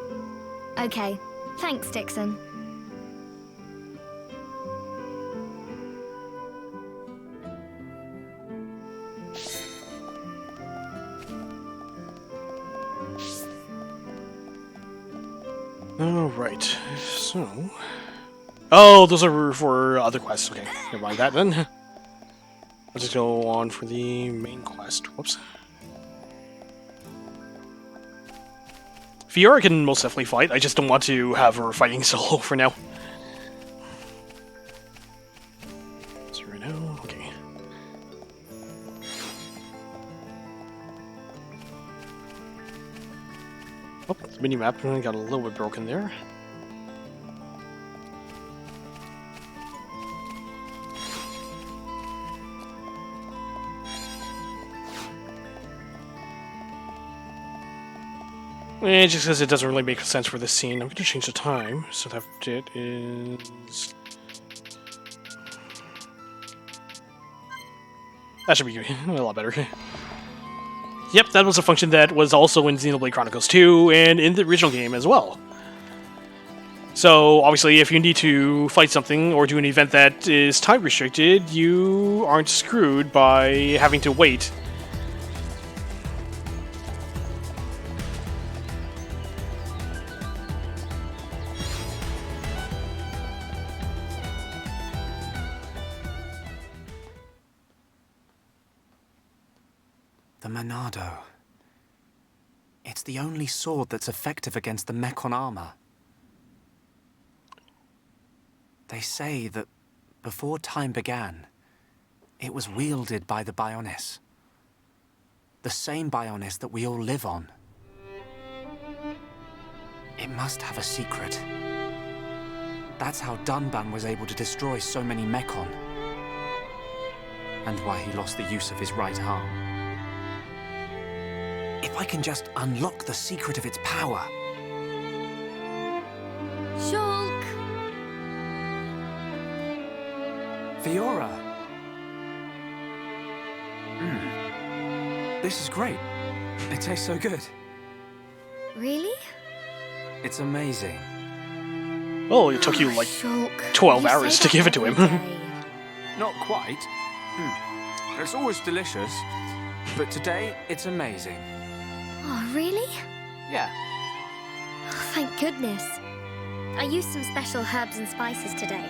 Okay. Thanks, Dixon. Alright, so... Oh, those are for other quests. Okay, never mind that then. Let's just go on for the main quest. Whoops. Fiora can most definitely fight, I just don't want to have her fighting solo for now. So right now, okay. Oh, the mini-map got a little bit broken there. Just because it doesn't really make sense for this scene, I'm going to change the time so that it is... That should be a lot better. Yep, that was a function that was also in Xenoblade Chronicles 2 and in the original game as well. So, obviously, if you need to fight something or do an event that is time restricted, you aren't screwed by having to wait. The Monado. It's the only sword that's effective against the Mechon armor. They say that before time began, it was wielded by the Bionis. The same Bionis that we all live on. It must have a secret. That's how Dunban was able to destroy so many Mechon. And why he lost the use of his right arm. If I can just unlock the secret of its power... Shulk! Fiora! This is great. It tastes so good. Really? It's amazing. Well, it took you like Shulk, 12 you hours say to that give it to him. every day. Not quite. It's always delicious, but today it's amazing. Oh, really? Yeah. Oh, thank goodness. I used some special herbs and spices today.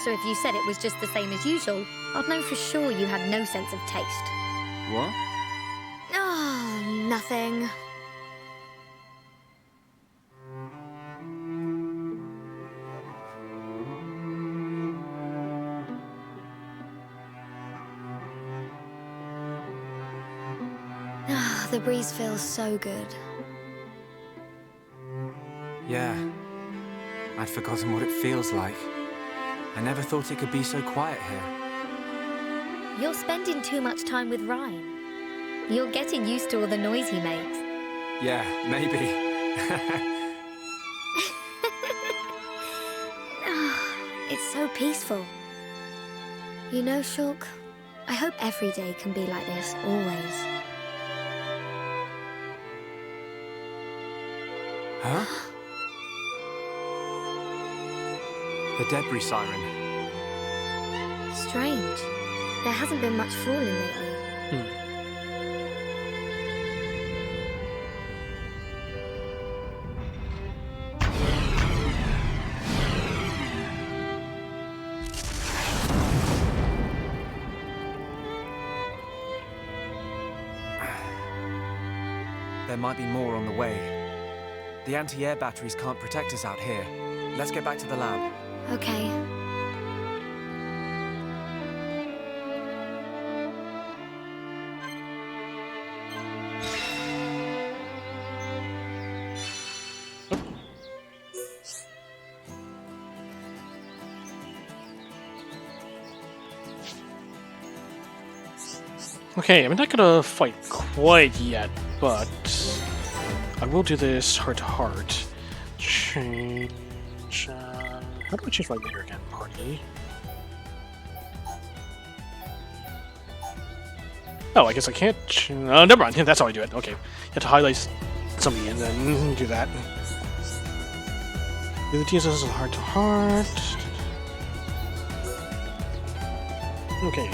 So if you said it was just the same as usual, I'd know for sure you had no sense of taste. What? Oh, nothing. Ah, the breeze feels so good. Yeah. I'd forgotten what it feels like. I never thought it could be so quiet here. You're spending too much time with Ryan. You're getting used to all the noise he makes. Yeah, maybe. It's so peaceful. You know, Shulk, I hope every day can be like this, always. Huh? The debris siren. Strange. There hasn't been much falling lately. There might be more on the way. The anti-air batteries can't protect us out here. Let's get back to the lab. Okay. Okay, I'm not gonna fight quite yet, but I will do this heart to heart. Change. How do I change my leader again? Party. Oh, I guess I can't. Never mind. That's how I do it. Okay, you have to highlight somebody and then do that. The other teams is heart to heart. Okay.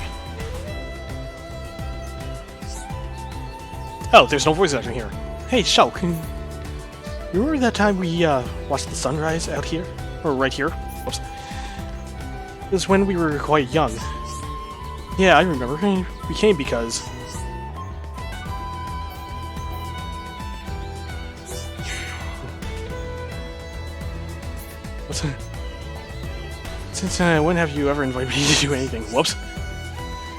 Oh, there's no voice acting here. Hey, Shulk. Remember that time we watched the sunrise out here? Or right here? Whoops. It was when we were quite young. Yeah, I remember. We came because... What's that? Since when have you ever invited me to do anything? Whoops.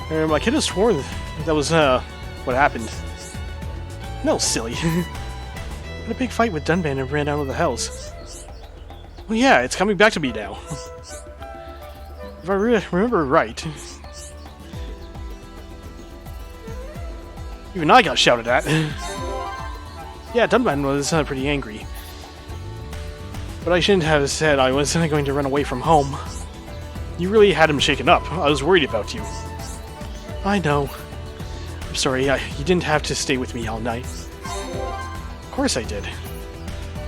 I could have sworn that was what happened. No, silly. Had a big fight with Dunban and ran out of the house. Well, yeah, it's coming back to me now. If I remember right. Even I got shouted at. Yeah, Dunban was pretty angry. But I shouldn't have said I was going to run away from home. You really had him shaken up. I was worried about you. I know. I'm sorry, you didn't have to stay with me all night. Of course I did.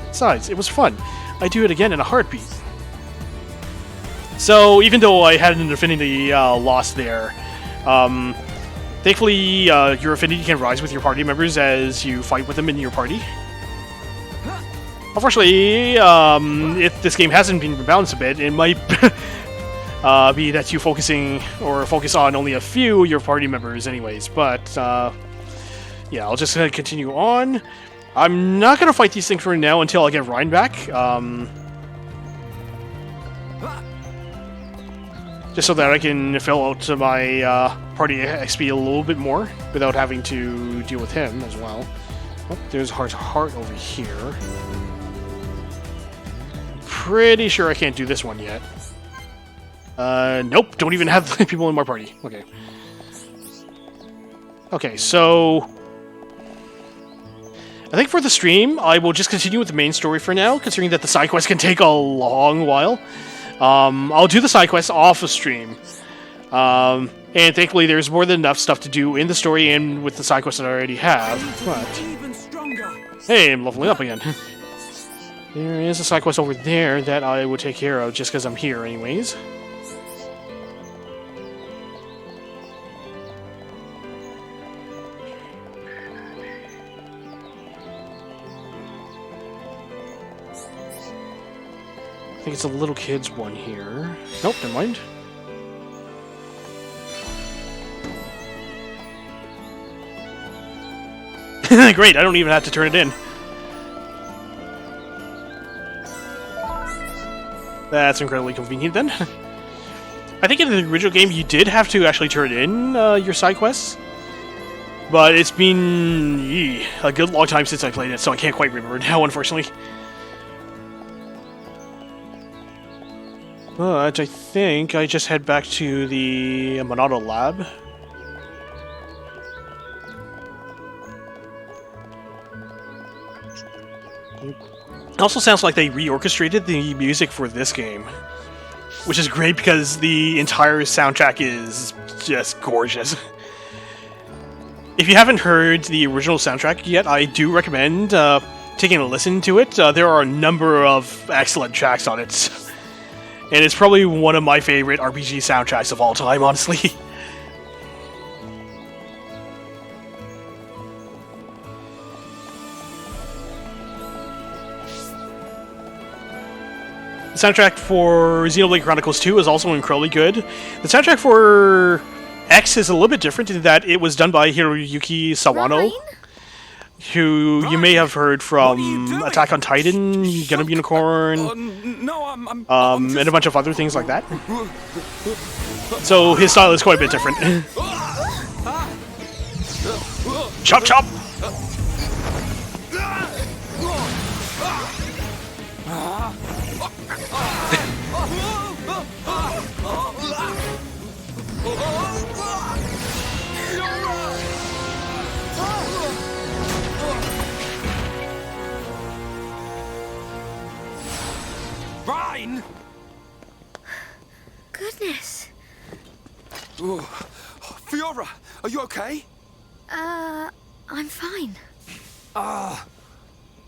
Besides, it was fun. I'd do it again in a heartbeat. So, even though I had an affinity loss there, thankfully your affinity can rise with your party members as you fight with them in your party. Unfortunately, if this game hasn't been balanced a bit, it might be that you focus on only a few of your party members anyways, but yeah, I'll just continue on. I'm not gonna fight these things for now until I get Ryan back. Just so that I can fill out my party XP a little bit more without having to deal with him as well. Oh, there's a heart over here. Pretty sure I can't do this one yet. Nope, don't even have people in my party. Okay. Okay, so I think for the stream, I will just continue with the main story for now, considering that the side quests can take a long while. I'll do the side quests off of stream. And thankfully, there's more than enough stuff to do in the story and with the side quests that I already have. But hey, I'm leveling up again. There is a side quest over there that I will take care of just because I'm here anyways. I think it's a little kid's one here. Nope, never mind. Great, I don't even have to turn it in. That's incredibly convenient then. I think in the original game you did have to actually turn in your side quests. But it's been a good long time since I played it, so I can't quite remember now, unfortunately. But I think I just head back to the Monado lab. It also sounds like they reorchestrated the music for this game, which is great because the entire soundtrack is just gorgeous. If you haven't heard the original soundtrack yet, I do recommend taking a listen to it. There are a number of excellent tracks on it. And it's probably one of my favorite RPG soundtracks of all time, honestly. The soundtrack for Xenoblade Chronicles 2 is also incredibly good. The soundtrack for X is a little bit different in that it was done by Hiroyuki Sawano, who you may have heard from Attack on Titan, Get 'em Unicorn, and a bunch of other things like that. So his style is quite a bit different. Chop chop! Ryan! Goodness. Oh, Fiora, are you okay? I'm fine.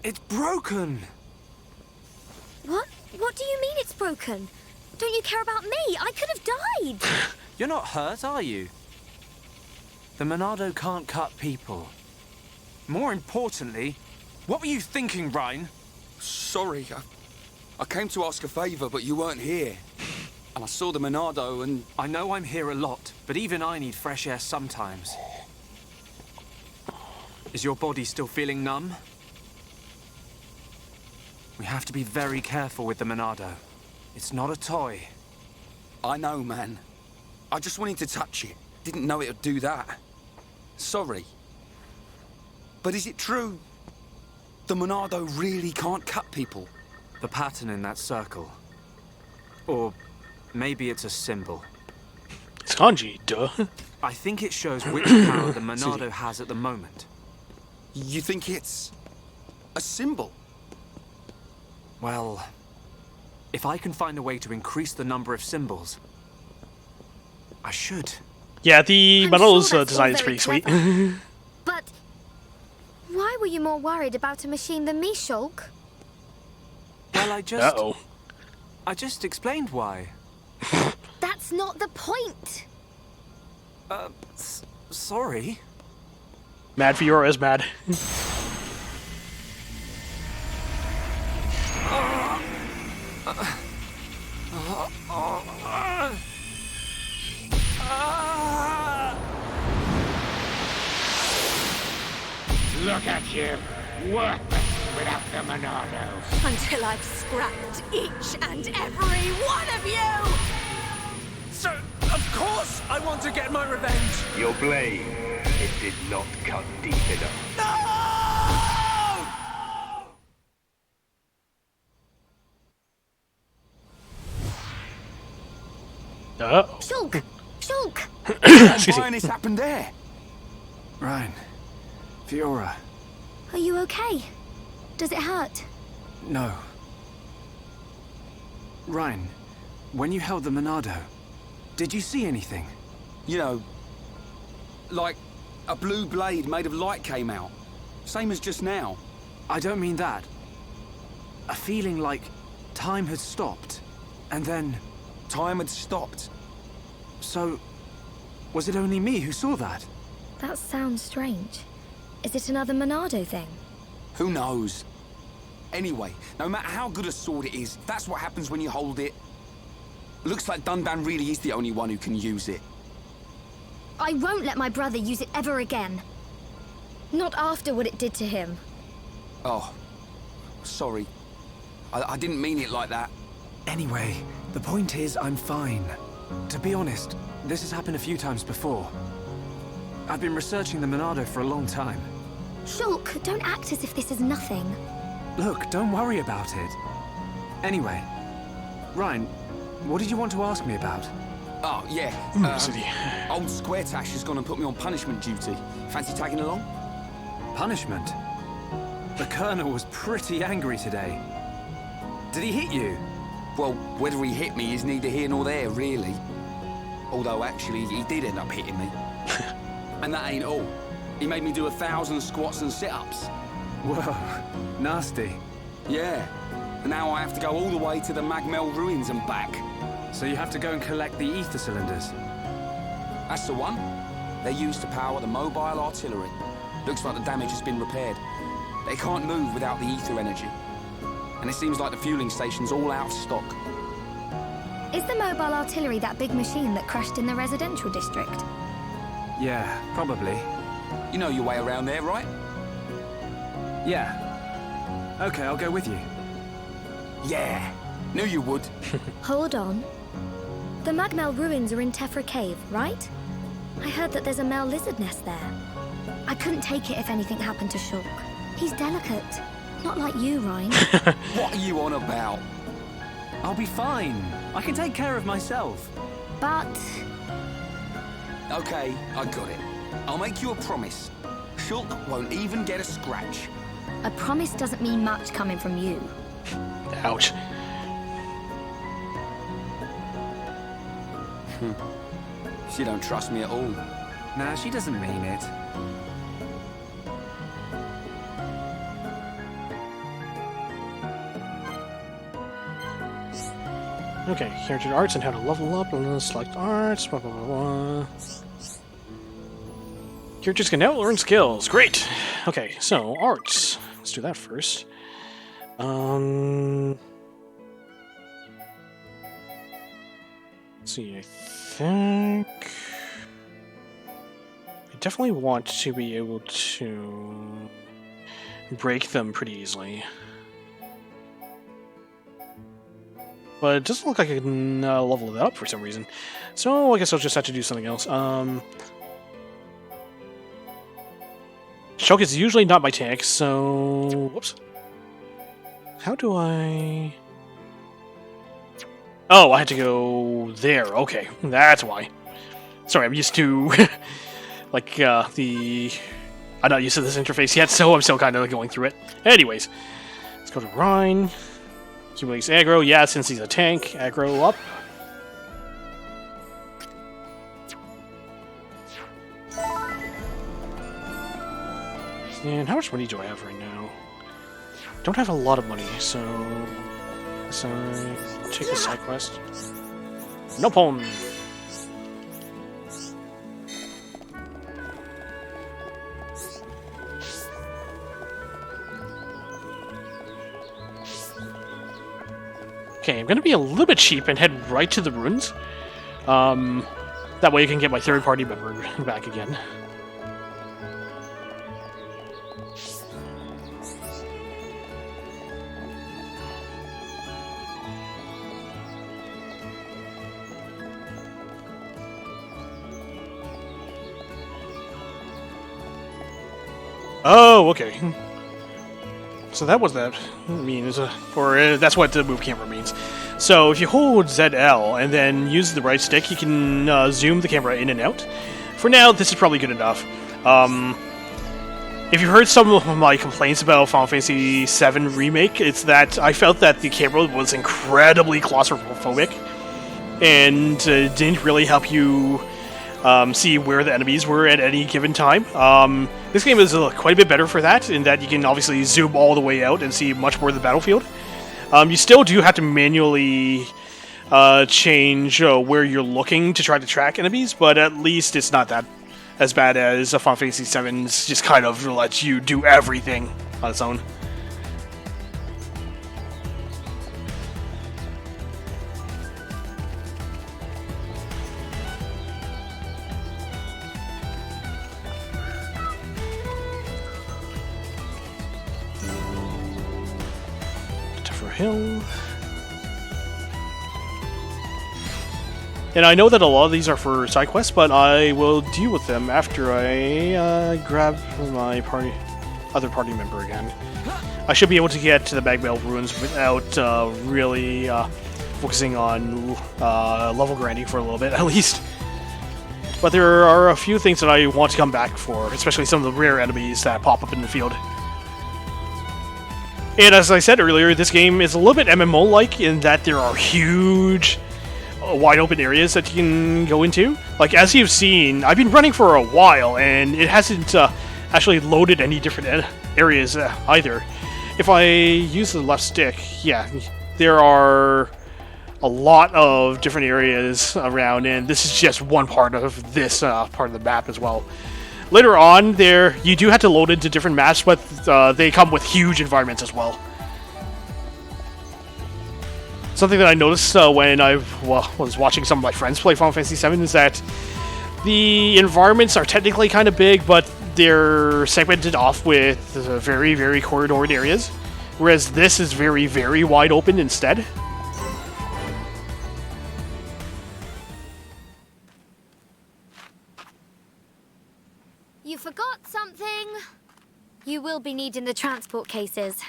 It's broken. What? What do you mean it's broken? Don't you care about me? I could have died. You're not hurt, are you? The Monado can't cut people. More importantly, what were you thinking, Ryan? Sorry, I came to ask a favor, but you weren't here. And I saw the Monado and... I know I'm here a lot, but even I need fresh air sometimes. Is your body still feeling numb? We have to be very careful with the Monado. It's not a toy. I know, man. I just wanted to touch it. Didn't know it would do that. Sorry. But is it true? The Monado really can't cut people? The pattern in that circle. Or maybe it's a symbol. It's kanji, duh. I think it shows which power the Monado has at the moment. You think it's... a symbol? Well, if I can find a way to increase the number of symbols, I should. Yeah, the Monado's sure design is very pretty sweet. But why were you more worried about a machine than me, Shulk? Well, I just explained why. That's not the point. Sorry. Mad Fiora is mad. ship worthless without the Monado. Until I've scrapped each and every one of you! So, of course I want to get my revenge! Your blade, it did not cut deep enough. No! Shulk! Shulk! Why this happened there? Ryan. Fiora. Are you okay? Does it hurt? No. Ryan, when you held the Monado, did you see anything? You know, like a blue blade made of light came out. Same as just now. I don't mean that. A feeling like time had stopped, and then... Time had stopped. So, was it only me who saw that? That sounds strange. Is it another Monado thing? Who knows? Anyway, no matter how good a sword it is, that's what happens when you hold it. Looks like Dunban really is the only one who can use it. I won't let my brother use it ever again. Not after what it did to him. Oh, sorry. I didn't mean it like that. Anyway, the point is I'm fine. To be honest, this has happened a few times before. I've been researching the Monado for a long time. Shulk, don't act as if this is nothing. Look, don't worry about it. Anyway, Ryan, what did you want to ask me about? Oh, yeah. Old Squaretash has gone and put me on punishment duty. Fancy tagging along? Punishment? The Colonel was pretty angry today. Did he hit you? Well, whether he hit me is neither here nor there, really. Although, actually, he did end up hitting me. And that ain't all. He made me do 1,000 squats and sit-ups. Whoa, nasty. Yeah. And now I have to go all the way to the Magmel ruins and back. So you have to go and collect the ether cylinders? That's the one. They're used to power the mobile artillery. Looks like the damage has been repaired. They can't move without the ether energy. And it seems like the fueling station's all out of stock. Is the mobile artillery that big machine that crashed in the residential district? Yeah, probably. You know your way around there, right? Yeah. Okay, I'll go with you. Yeah, knew you would. Hold on. The Magmel ruins are in Tephra Cave, right? I heard that there's a Mel lizard nest there. I couldn't take it if anything happened to Shulk. He's delicate. Not like you, Ryan. What are you on about? I'll be fine. I can take care of myself. But... Okay, I got it. I'll make you a promise. Shulk won't even get a scratch. A promise doesn't mean much coming from you. Ouch. She don't trust me at all. Nah, she doesn't mean it. Okay, character arts and how to level up and select arts, blah blah blah blah. Characters can now learn skills. Great! Okay, so arts. Let's do that first. Let's see, I think I definitely want to be able to break them pretty easily. But it doesn't look like I can level it up for some reason. So I guess I'll just have to do something else. Shulk is usually not my tank, so... Whoops. How do I... Oh, I had to go there. Okay, that's why. Sorry, I'm used to... like, I'm not used to this interface yet, so I'm still kind of going through it. Anyways, let's go to Rhine. Accumulates aggro, yeah, since he's a tank. Aggro up. And how much money do I have right now? Don't have a lot of money, so... take the side quest. No pawn! Okay, I'm gonna be a little bit cheap and head right to the ruins. That way I can get my third party member back again. Oh, okay. So that was that means, or that's what the move camera means. So if you hold ZL and then use the right stick, you can zoom the camera in and out. For now, this is probably good enough. If you've heard some of my complaints about Final Fantasy VII Remake, it's that I felt that the camera was incredibly claustrophobic and didn't really help you see where the enemies were at any given time. This game is quite a bit better for that, in that you can obviously zoom all the way out and see much more of the battlefield. You still do have to manually change where you're looking to try to track enemies, but at least it's not that as bad as Final Fantasy VII's just kind of lets you do everything on its own. Tougher Hill. And I know that a lot of these are for side quests, but I will deal with them after I grab my other party member again. I should be able to get to the Magmel Ruins without really focusing on level grinding for a little bit, at least. But there are a few things that I want to come back for, especially some of the rare enemies that pop up in the field. And as I said earlier, this game is a little bit MMO-like in that there are huge wide open areas that you can go into. Like, as you've seen, I've been running for a while and it hasn't actually loaded any different areas either. If I use the left stick, yeah, there are a lot of different areas around, and this is just one part of this part of the map as well. Later on, there you do have to load into different maps, but they come with huge environments as well. Something that I noticed when I was watching some of my friends play Final Fantasy VII is that the environments are technically kind of big, but they're segmented off with very, very corridored areas, whereas this is very, very wide open instead. You forgot something. You will be needing the transport cases,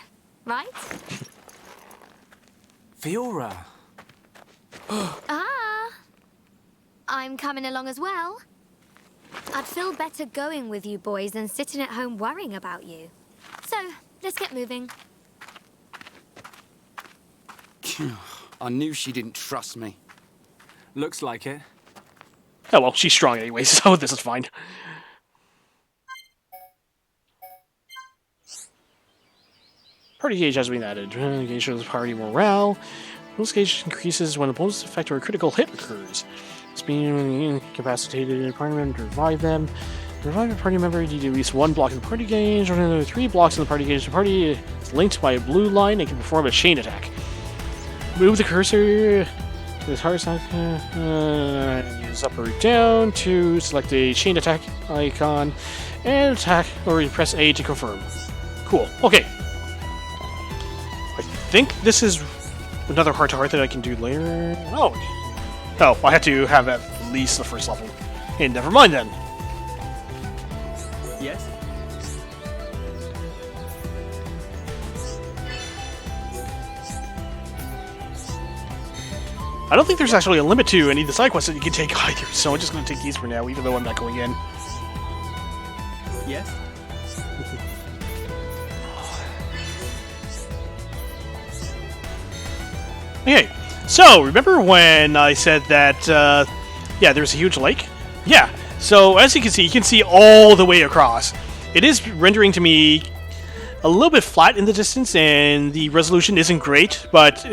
right? Fiora. I'm coming along as well. I'd feel better going with you boys than sitting at home worrying about you. So, let's get moving. I knew she didn't trust me. Looks like it. Oh well, she's strong anyway, so this is fine. Party gauge has been added. Gauge shows party morale. This gauge increases when opponents effect or a critical hit occurs. It's being incapacitated party member to revive them. To revive a party member, you need at least one block in the party gauge, or another 3 blocks in the party gauge. The party is linked by a blue line and can perform a chain attack. Move the cursor to the target side. Use up or down to select a chain attack icon and attack, or you press A to confirm. Cool. Okay. I think this is another heart-to-heart that I can do later. Oh, I had to have at least the first level. Hey, never mind then. Yes? I don't think there's actually a limit to any of the side quests that you can take either, so I'm just going to take these for now, even though I'm not going in. Yes? Okay, so remember when I said that, yeah, there's a huge lake? Yeah, so as you can see all the way across. It is rendering to me a little bit flat in the distance, and the resolution isn't great, but,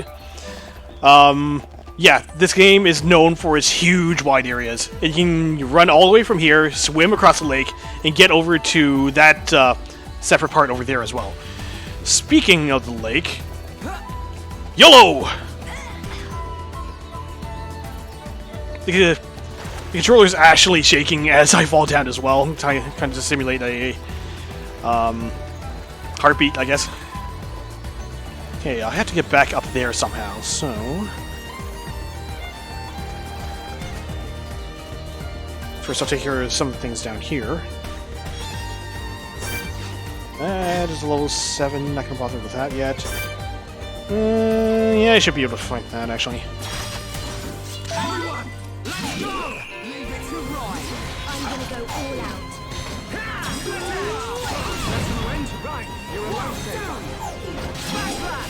yeah, this game is known for its huge wide areas. And you can run all the way from here, swim across the lake, and get over to that separate part over there as well. Speaking of the lake, YOLO! The controller's actually shaking as I fall down as well, kind of to simulate a heartbeat, I guess. Okay, I have to get back up there somehow, so... First I'll take care of some things down here. That is a level 7, not gonna bother with that yet. Yeah, I should be able to fight that, actually. Everyone, let's go! Leave it to right. I'm gonna go all out. That's no end. Right, you're alone, Saber. Smash that!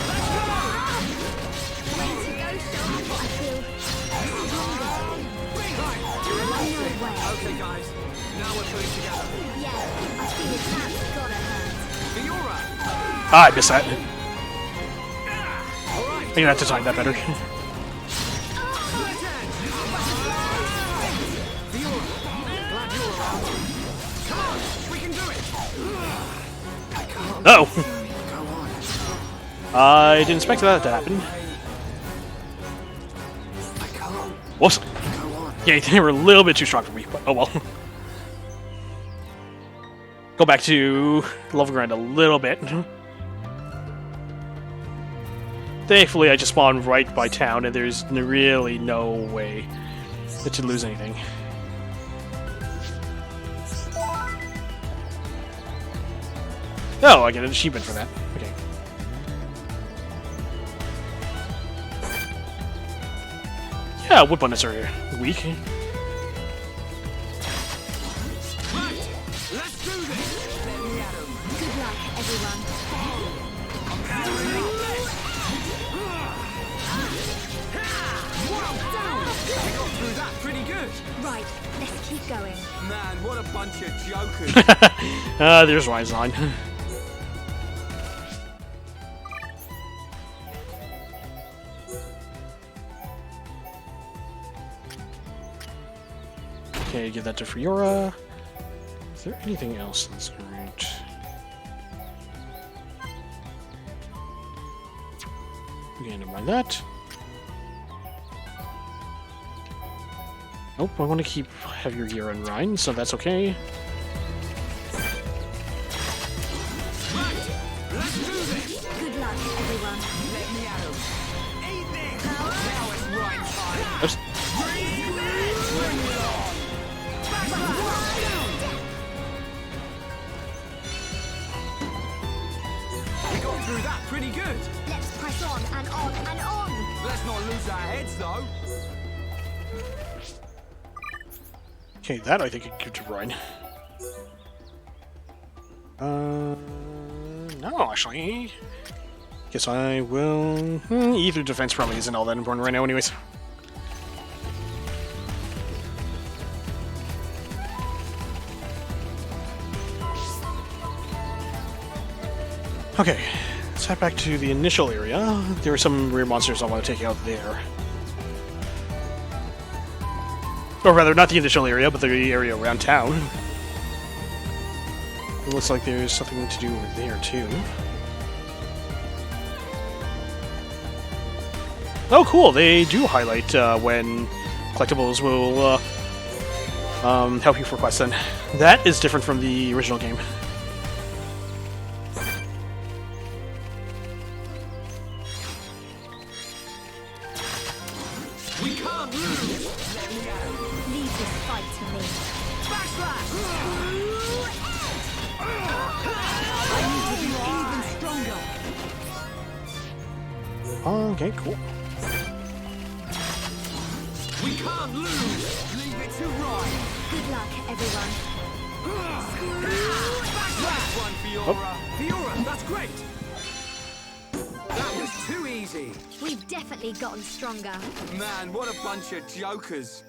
Let's go! Way to go, Sean. I feel stronger. Right, you're alone, No Saber. way. Okay, guys, now we're putting together. Yeah, I feel that's gotta hurt. Fiora! Ah, I missed that. All right. I'm gonna have to time that better. Fiora, glad you're around. Come on, we can do it. Oh! I didn't expect that to happen. Whoops. Yeah, they were a little bit too strong for me, but oh well. Go back to level grind a little bit. Thankfully, I just spawned right by town, and there's really no way to lose anything. Oh, I get an achievement for that. Okay. Yeah, wood buttons are weak. Right, let's do this. Let me at 'em. Good luck, everyone. We got through that pretty good. Right, let's keep going. Man, what a bunch of jokers. There's Ryzon. Okay, give that to Fiora. Is there anything else that's great? Okay, never mind that. Nope, I want to keep heavier gear and Rhine, so that's okay. Right, let's do this. Good luck, everyone. Let me at 'em. Eat this. Now it's right time. Oops. Bring it on. We got through that pretty good. Let's press on and on and on. Let's not lose our heads, though. Okay, that I think I could give to Rhine. No, actually. Guess I will... either defense probably isn't all that important right now anyways. Okay, let's head back to the initial area. There are some rear monsters I want to take out there. Or rather, not the initial area, but the area around town. It looks like there's something to do over there, too. Oh, cool! They do highlight when collectibles will help you for quests, then. That is different from the original game. We can't lose. Let me at 'em. Leave this fight to me. Backslash. I need to be even stronger. Okay, cool. We can't lose. Leave it to Ryan. Good luck, everyone. Last one, Fiora. Fiora, that's great. That was too easy. We've definitely gotten stronger. Man, what a bunch of jokers.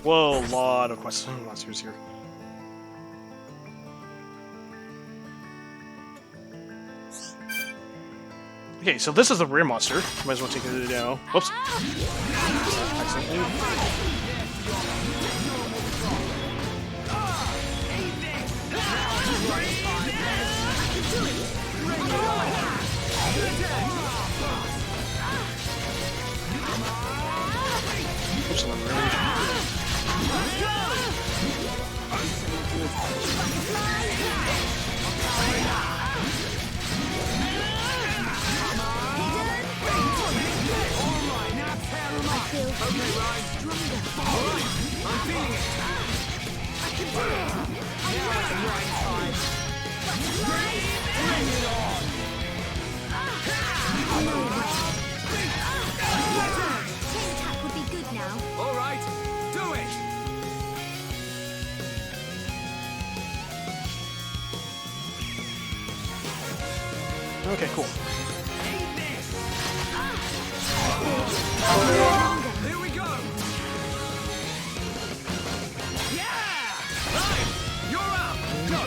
Whoa, a lot of quests monsters here. Okay, so this is the rear monster. Might as well take it down. Whoops. Accidentally. Oops, I'm on range. Okay, Ryan. All right, I'm feeling it. Chain attack would be good now. All right, do it. Okay, cool. Here we go. Yeah! Right, you're up. Go.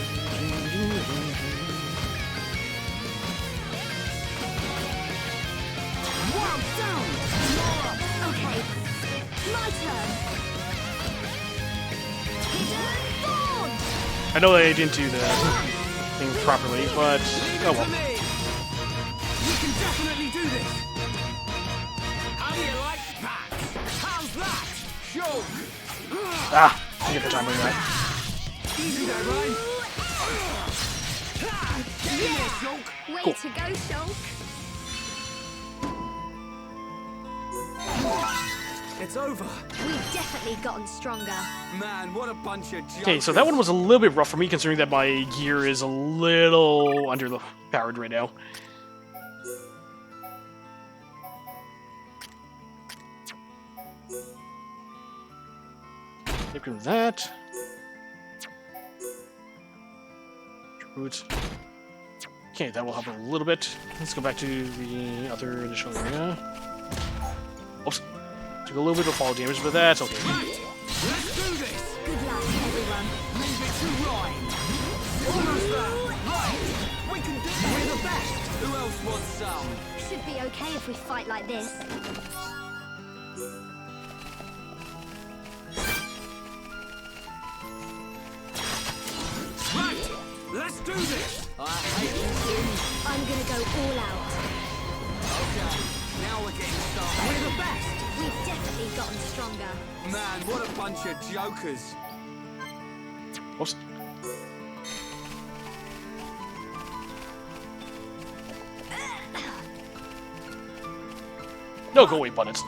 Wow, down. Okay, my turn. Hidden Thorn. I know I didn't do the thing properly, but oh well. We can definitely do this. How do you like that? How's that? Show. Ah, I get the time doing that. Easy there, Ryan. Get in there, Shulk. Way Cool. to go, Shulk. It's over. We've definitely gotten stronger. Man, what a bunch of jokers. Okay, so that one was a little bit rough for me, considering that my gear is a little powered right now. Get rid of that. Roots. Okay, that will help a little bit. Let's go back to the other initial area. Oops. Took a little bit of fall damage, but that's okay. Let's do this. Good luck, everyone. Leave it to Ryan. Almost there. Right. We can do it. We're the best. Who else wants some? Should be okay if we fight like this. Right. Let's do this. I hate these things. I'm gonna go all out. Okay. Now we're getting started. We're the best. We've definitely gotten stronger. Man, what a bunch of jokers. Oops. No, go away, buttons.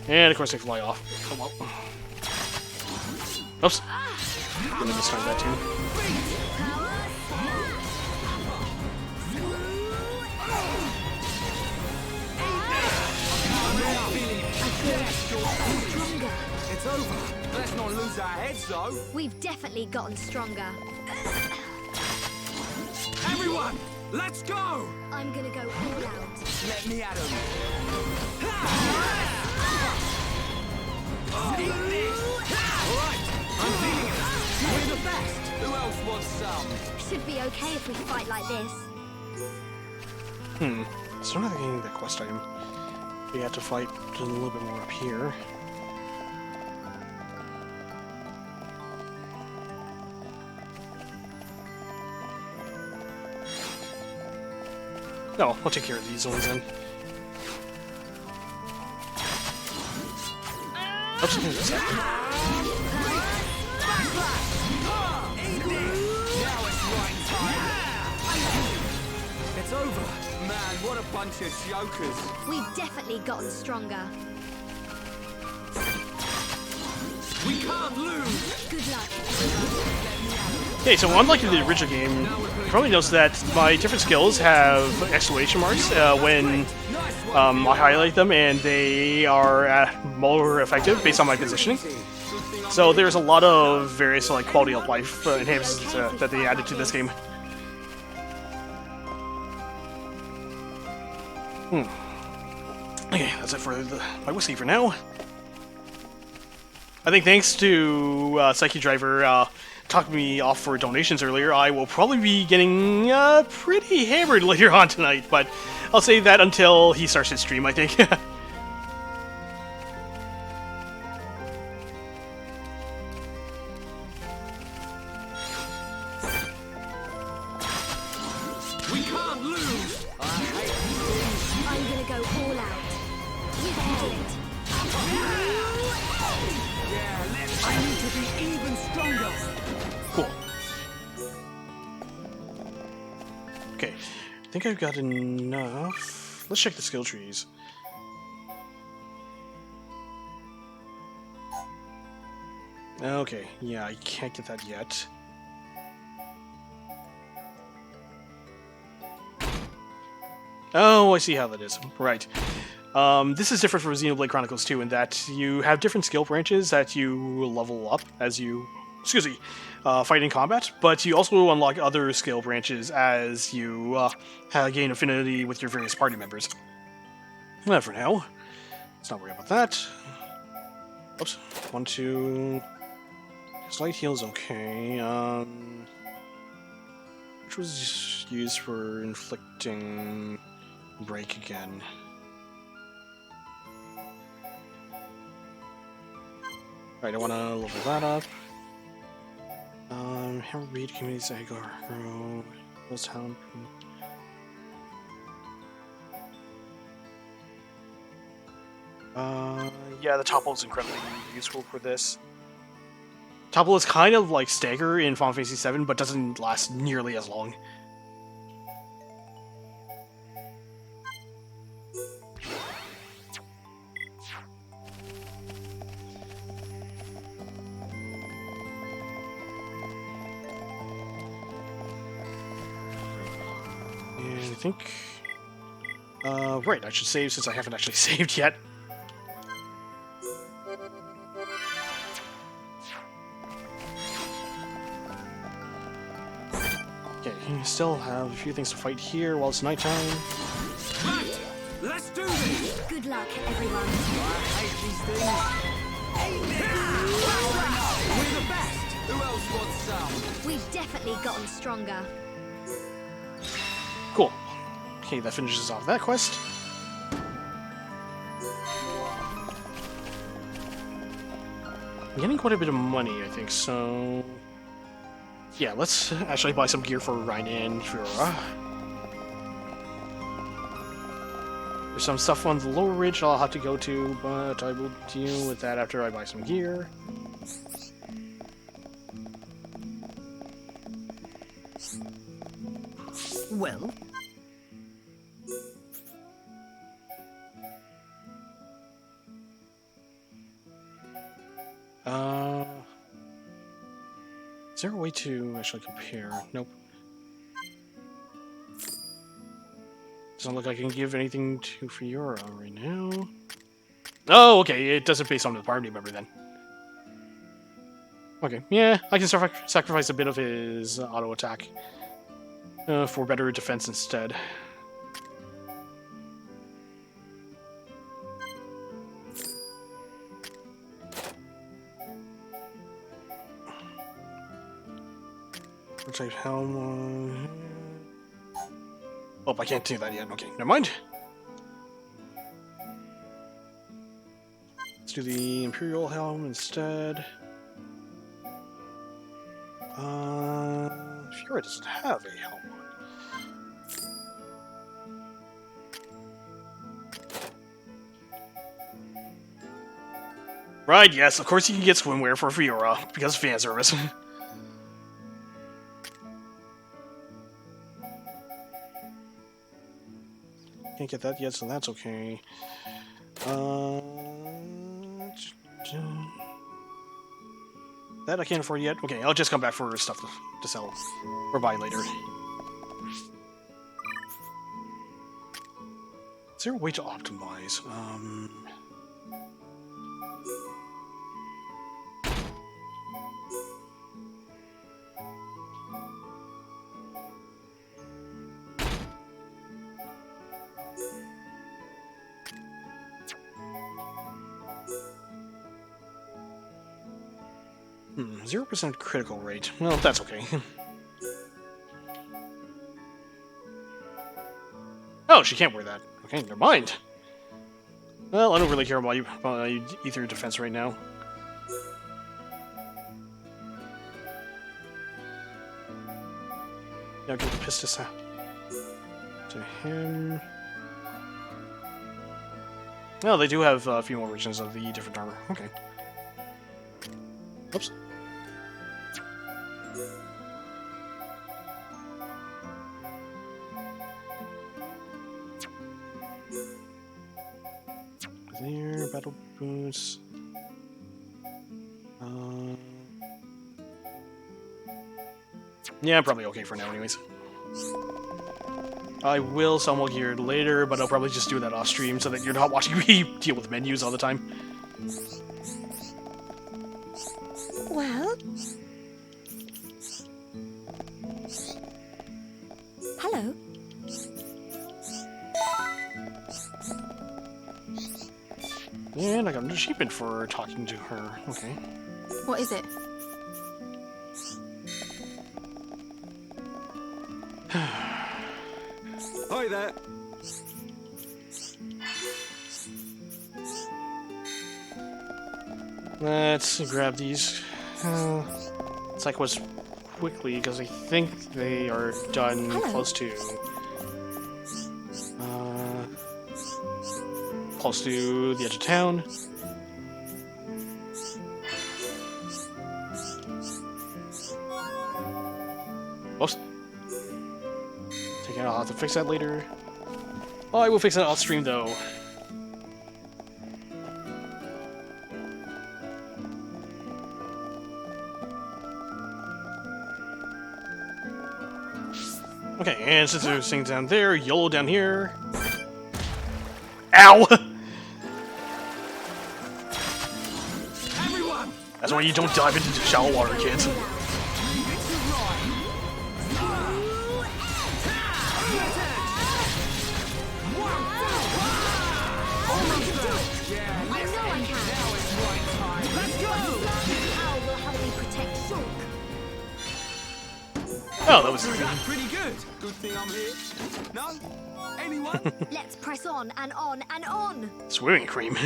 And of course they fly off. Come on. Oops. I'm gonna start that too. Stronger. It's over. Let's not lose our heads, though. We've definitely gotten stronger. Everyone, let's go. I'm gonna go all out. Let me at 'em. Eat this. All right, I'm feeling it. We're the best. Who else wants some? Should be okay if we fight like this. So I'm not getting the quest item. We have to fight a little bit more up here. No, we'll take care of these zones then. Oops, that's that. Eat this. Now it's right time. It's over. Man, what a bunch of jokers. We've definitely gotten stronger. We can't lose. Good luck, everyone. Okay, so unlike in the original game, you probably noticed that my different skills have exclamation marks when I highlight them, and they are more effective based on my positioning. So there's a lot of various like quality of life enhancements that they added to this game. Okay, that's it for my whiskey for now. I think thanks to Psyche Driver talking me off for donations earlier, I will probably be getting pretty hammered later on tonight, but I'll save that until he starts his stream, I think. We can't lose. I'm gonna go all out. You can do it. Yeah, I need to be even stronger. Cool. Okay, I think I've got enough. Let's check the skill trees. Okay, yeah, I can't get that yet. Oh, I see how that is. Right. This is different from Xenoblade Chronicles 2 in that you have different skill branches that you level up as you, fight in combat, but you also unlock other skill branches as you gain affinity with your various party members. Well, for now, let's not worry about that. Oops. 1, 2... Slight heal's okay. Which was used for inflicting break again. Alright, I want to level that up. Hammer Beat, Community Zagar, Grow, Ghost Town. Yeah, the topple is incredibly useful for this. Topple is kind of like Stagger in Final Fantasy VII, but doesn't last nearly as long. And I think... right, I should save since I haven't actually saved yet. Okay, you still have a few things to fight here while it's nighttime. Right, let's do this! Good luck, everyone. I hate these things. We're the best! Who else wants some? We've definitely gotten stronger. Cool. Okay, that finishes off that quest. I'm getting quite a bit of money, I think, so... Yeah, let's actually buy some gear for Ryan and Fiora. There's some stuff on the lower ridge I'll have to go to, but I will deal with that after I buy some gear. Well? Is there a way to actually compare? Nope. Doesn't look like I can give anything to Fiora right now. Oh, okay, it doesn't base on the party member then. Okay, yeah, I can sacrifice a bit of his auto attack for better defense instead. Type helm. Oh, I can't do that yet. Okay, never mind. Let's do the Imperial helm instead. Fiora doesn't have a helm on. Right, yes, of course you can get swimwear for Fiora, because of fan service. Can't get that yet, so that's okay. That I can't afford yet. Okay, I'll just come back for stuff to sell or buy later. Is there a way to optimize? 0% critical rate. Well, that's okay. Oh, she can't wear that. Okay, never mind. Well, I don't really care about you ether defense right now. Now give the Pistis to him. No, they do have a few more versions of the different armor. Okay. Oops. There, battle boots. Yeah, I'm probably okay for now anyways. I will sell more gear later, but I'll probably just do that off stream so that you're not watching me deal with menus all the time. Well... Hello. And I got an achievement for talking to her. Okay. What is it? Hi there. Let's grab these. It's like was quickly because I think they are done close to the edge of town. Oops. I'll have to fix that later. Oh, I will fix that off stream though. Okay, and since there's things down there, YOLO down here. Ow! Everyone! That's why you don't dive into shallow water, kids. Oh, that was pretty good. Good thing I'm here. No? Anyone? Let's press on and on and on. swimming cream.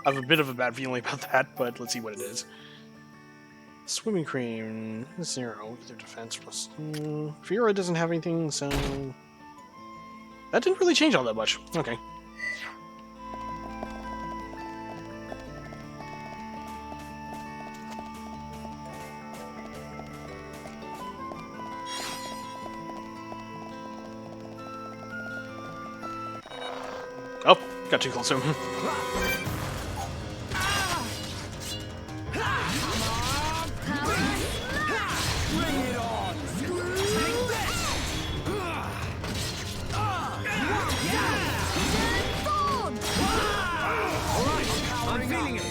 I have a bit of a bad feeling about that, but let's see what it is. Swimming cream 0. Either defense plus. Fiora doesn't have anything, so that didn't really change all that much. Okay. Oh, got too close to him. I'm feeling it.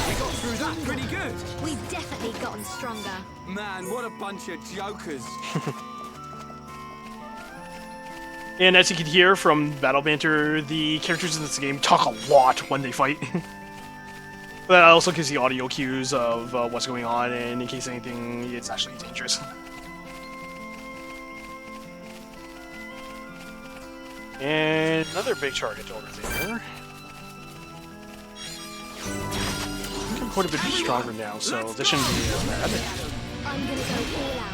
We got through that pretty good. We've definitely gotten stronger. Man, what a bunch of jokers. And as you can hear from Battle Banter, the characters in this game talk a lot when they fight. But that also gives you audio cues of what's going on, and in case anything, it's actually dangerous. And another big target over there. I'm quite a bit stronger now, so this shouldn't be bad. I'm gonna go all out.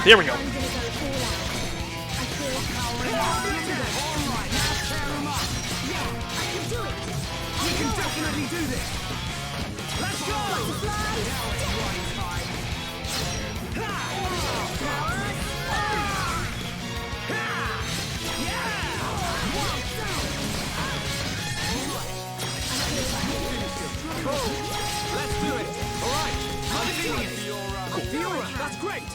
There we go. We can definitely do this. Let's go. Let's do it. All right. I'm feeling it. Fiora, that's great.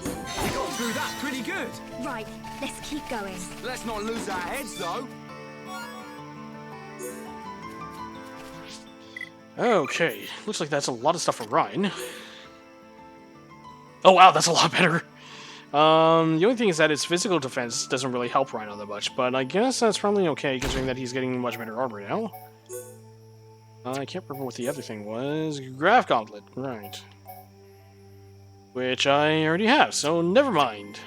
We got through that pretty good. Right, let's keep going. Let's not lose our heads, though. Okay, looks like that's a lot of stuff for Ryan. Oh wow, that's a lot better. The only thing is that his physical defense doesn't really help Ryan all that much, but I guess that's probably okay, considering that he's getting much better armor now. I can't remember what the other thing was. Graph Gauntlet, right. Which I already have, so never mind.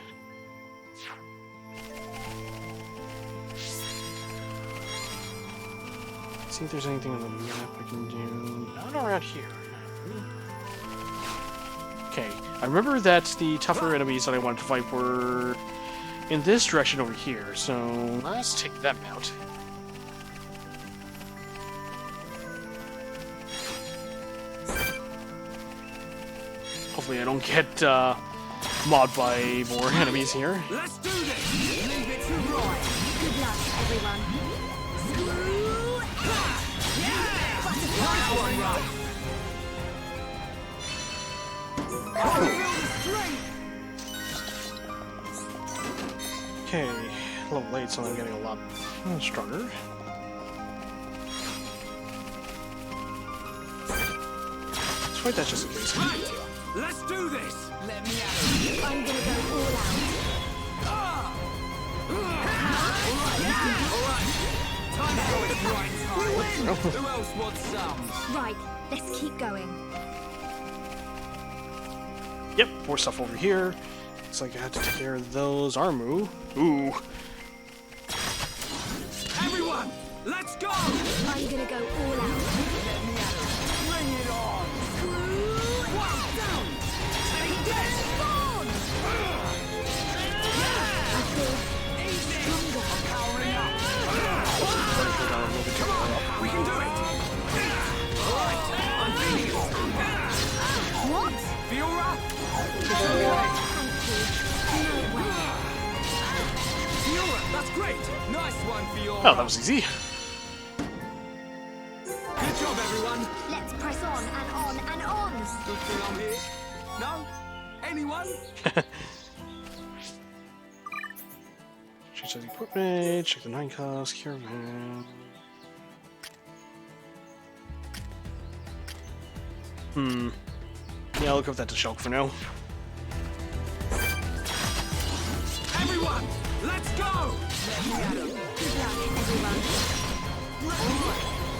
Let's see if there's anything on the map I can do. Not around here. Okay, I remember that the tougher enemies that I wanted to fight were in this direction over here, so let's take them out. Hopefully I don't get mobbed by more enemies here. Let's do this! Leave it to Roy! Good luck, everyone. Nice one, Roy! Okay, level 8, so I'm getting a lot stronger. Let's fight that just in case. Right! Let's do this! Let me at it! I'm gonna go all out. Alright! Time to go in right time! We win! Who else wants some? Right, let's keep going. Yep, more stuff over here. Looks like I have to take care of those Armu. Ooh. Everyone, let's go! I'm gonna go all out. Let me at it! Bring it on! One down! Take this! I feel stronger. I'm powering up! Come on! We can do it! Alright! I'm feeling it! What? Fiora? Thank you. No way. Fiora, that's great! Nice one, Fiora! Oh, that was easy. Good job, everyone! Let's press on and on and on. Good thing I'm here. No? Anyone? Check the equipment, check the 9 cost, caravan. Yeah, I'll give that to Shulk for now. Everyone, let's go! Let me at him. Good luck, everyone.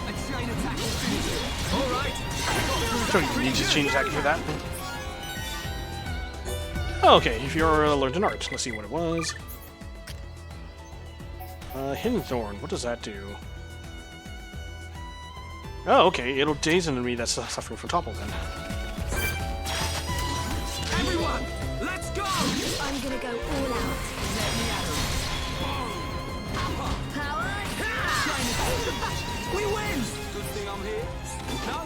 A chain attack will finish it. All right. Don't even need to change attack for that. Okay, if you're learned an art, let's see what it was. Hidden Thorn, what does that do? Oh, okay, it'll daze an enemy that's suffering from topple then. Everyone, let's go! I'm gonna go all out. Let me at him. Power. We win! Good thing I'm here. No?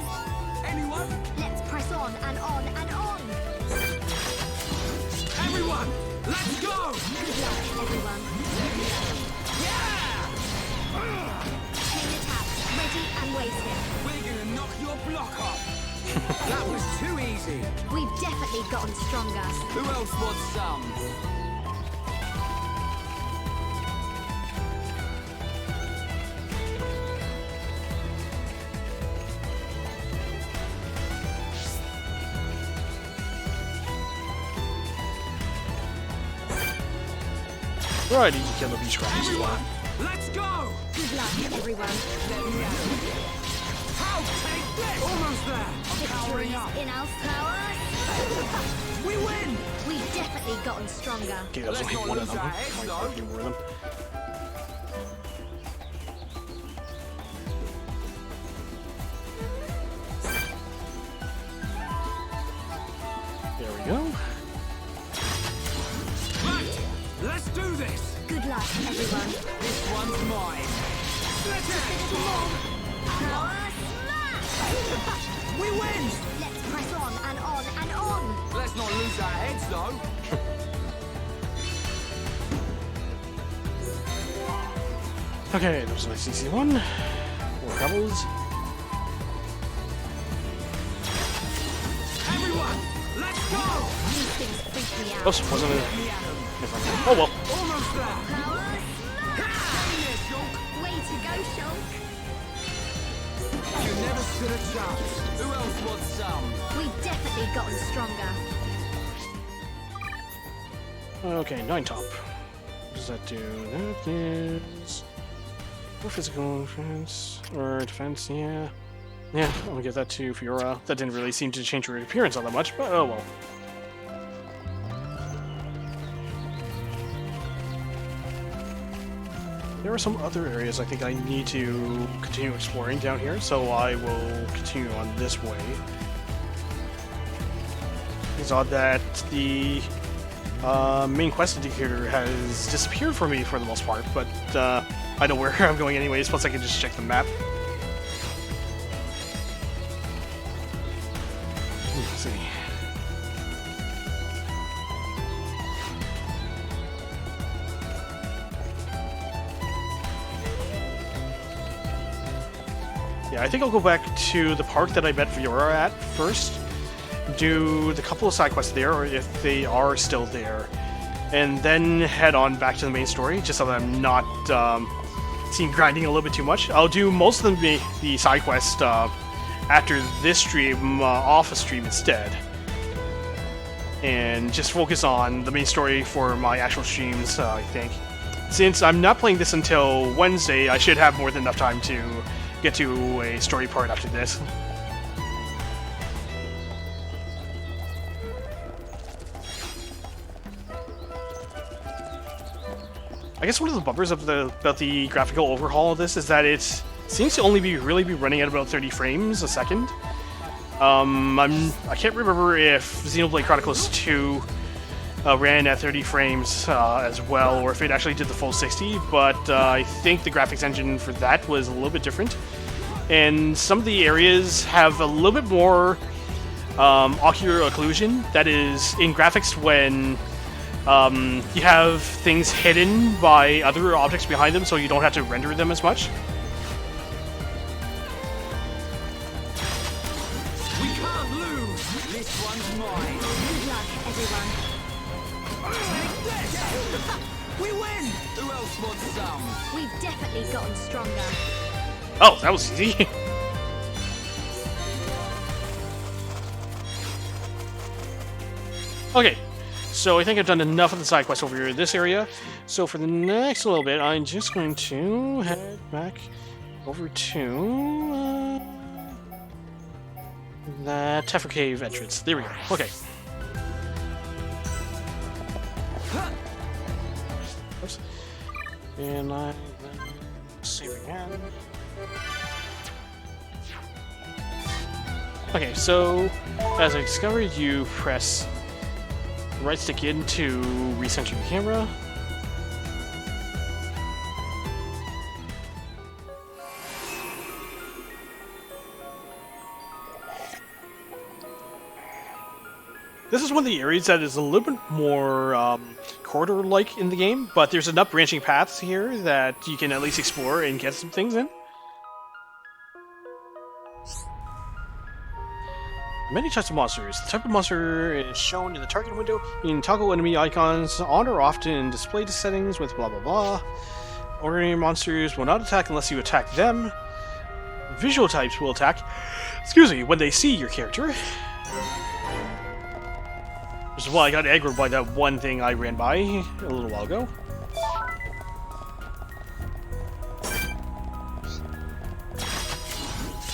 Anyone? Let's press on and on and on. Everyone, let's go! Good luck, everyone. Let me at him. Yeah! Chain attack, ready and waiting. We're gonna knock your block off. That was too easy. We've definitely gotten stronger. Who else wants some? Right, you can kill the beast crabs as well. Everyone, let's go! Good luck, everyone. Let me at him. How take this? Almost there. I'm powering Victory's up. in our power. We win! We've definitely gotten stronger. Okay, that was only Let's not one of lose them. our heads, Might though. be more of them. There we go. Right, let's do this. Good luck, everyone. This one's mine. Let's Power smash! We win! Let's press on and on and on. Let's not lose our heads, though. Okay, that was a nice easy one. More doubles. Everyone, let's go! These things freak me out. Oops, wasn't it? Let me at him. Oh well. Almost there. Power smash! Stay there, Shulk. Way to go, Shulk. You never stood a chance. Who else wants some? We've definitely gotten stronger. Okay, 9 top. What does that do? That is more physical defense or defense. Yeah, yeah. I'm gonna give that to Fiora. That didn't really seem to change her appearance all that much, but oh well. There are some other areas I think I need to continue exploring down here, so I will continue on this way. It's odd that the main quest indicator has disappeared for me for the most part, but I know where I'm going anyways, plus I can just check the map. Let's see. Yeah, I think I'll go back to the park that I met Fiora at first, do the couple of side quests there, or if they are still there, and then head on back to the main story, just so that I'm not seen grinding a little bit too much. I'll do most of the side quest after this stream, off a stream instead, and just focus on the main story for my actual streams, I think. Since I'm not playing this until Wednesday, I should have more than enough time to get to a story part after this. I guess one of the bumpers of about the graphical overhaul of this is that it seems to only really be running at about 30 frames a second. I can't remember if Xenoblade Chronicles 2 ran at 30 frames as well, or if it actually did the full 60, but I think the graphics engine for that was a little bit different. And some of the areas have a little bit more ocular occlusion, that is, in graphics when you have things hidden by other objects behind them, so you don't have to render them as much. We can't lose! This one's mine! Good luck, everyone. We win! Who else wants some? We've definitely gotten stronger. Oh, that was easy. Okay, so I think I've done enough of the side quests over here in this area. So for the next little bit, I'm just going to head back over to the Tephra Cave entrance. There we go. Okay. Oops. And I then save again. Okay, so as I discovered, you press right stick in to recenter your camera. This is one of the areas that is a little bit more corridor-like in the game, but there's enough branching paths here that you can at least explore and get some things in. Many types of monsters. The type of monster is shown in the target window. You can toggle enemy icons on or off in display settings with blah blah blah. Ordinary monsters will not attack unless you attack them. Visual types will attack, when they see your character. Which is why I got aggroed by that one thing I ran by a little while ago.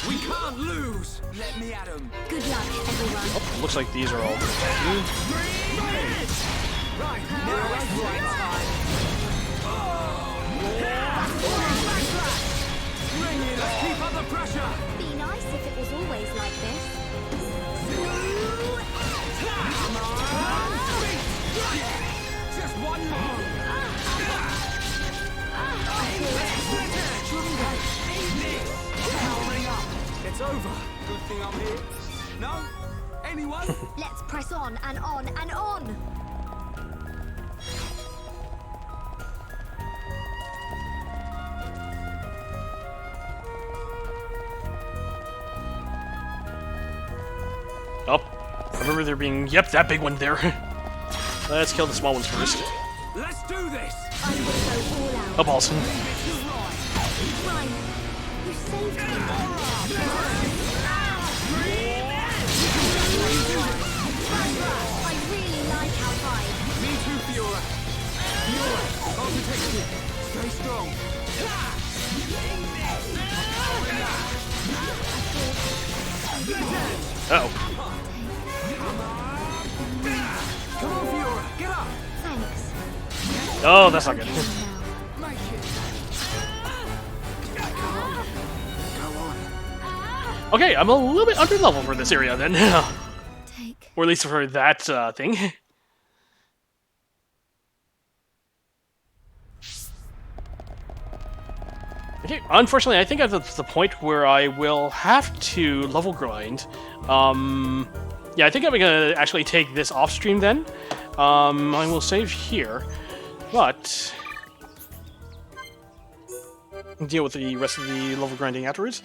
We can't lose! Let me at him! Good luck, everyone. Oh, looks like these are all good. Right, now it's right time! Bring it on! Keep up the pressure! Be nice if it was always like this. Come on! Just one more! Powering up! It's over! Good thing I'm here. No? Anyone? Let's press on and on and on. Oh, I remember there being, yep, that big one there. Let's kill the small ones first. Let's do this! I will go all out. Oh, Paulson. Ryan, you saved me. I really like our fight. Me too, Fiora. Fiora, I'll protect you. Stay strong. Uh-oh. Come on, Fiora, get up. Thanks. Oh, that's not good. Make it. Go on. Okay, I'm a little bit under level for this area then. Take. Or at least for that thing. Okay, unfortunately, I think I'm at the point where I will have to level grind. Yeah, I think I'm gonna actually take this off stream then. I will save here, but deal with the rest of the level grinding afterwards.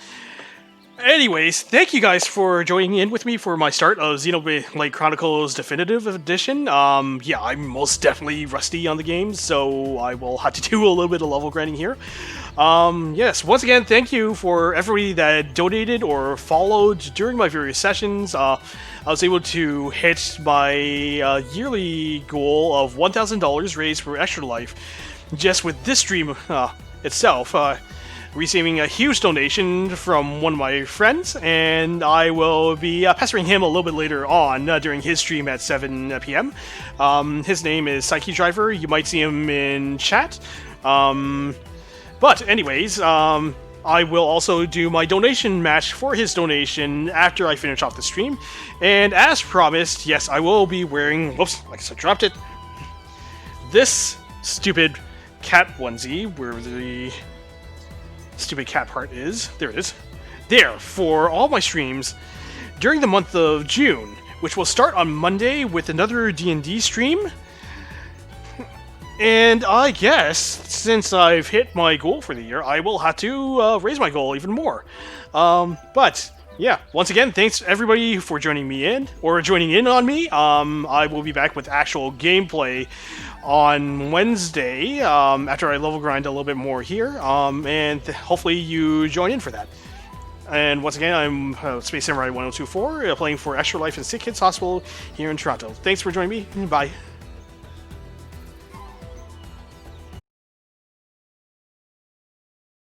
Anyways, thank you guys for joining in with me for my start of Xenoblade Chronicles Definitive Edition. Yeah, I'm most definitely rusty on the game, so I will have to do a little bit of level grinding here. Yes, once again, thank you for everybody that donated or followed during my various sessions. I was able to hit my yearly goal of $1,000 raised for Extra Life just with this stream itself. Receiving a huge donation from one of my friends, and I will be pestering him a little bit later on during his stream at 7 p.m. His name is Psyche Driver. You might see him in chat. But anyways, I will also do my donation match for his donation after I finish off the stream. And as promised, yes, I will be wearing... Whoops, I guess I dropped it. This stupid cat onesie, where the stupid cat part is. There it is. There, for all my streams during the month of June, which will start on Monday with another D&D stream. And I guess, since I've hit my goal for the year, I will have to raise my goal even more. But, yeah, once again, thanks everybody for joining me in, or joining in on me. I will be back with actual gameplay on Wednesday, after I level grind a little bit more here, and hopefully you join in for that. And once again, I'm Space Samurai 1024, playing for Extra Life in Sick Kids Hospital here in Toronto. Thanks for joining me, bye.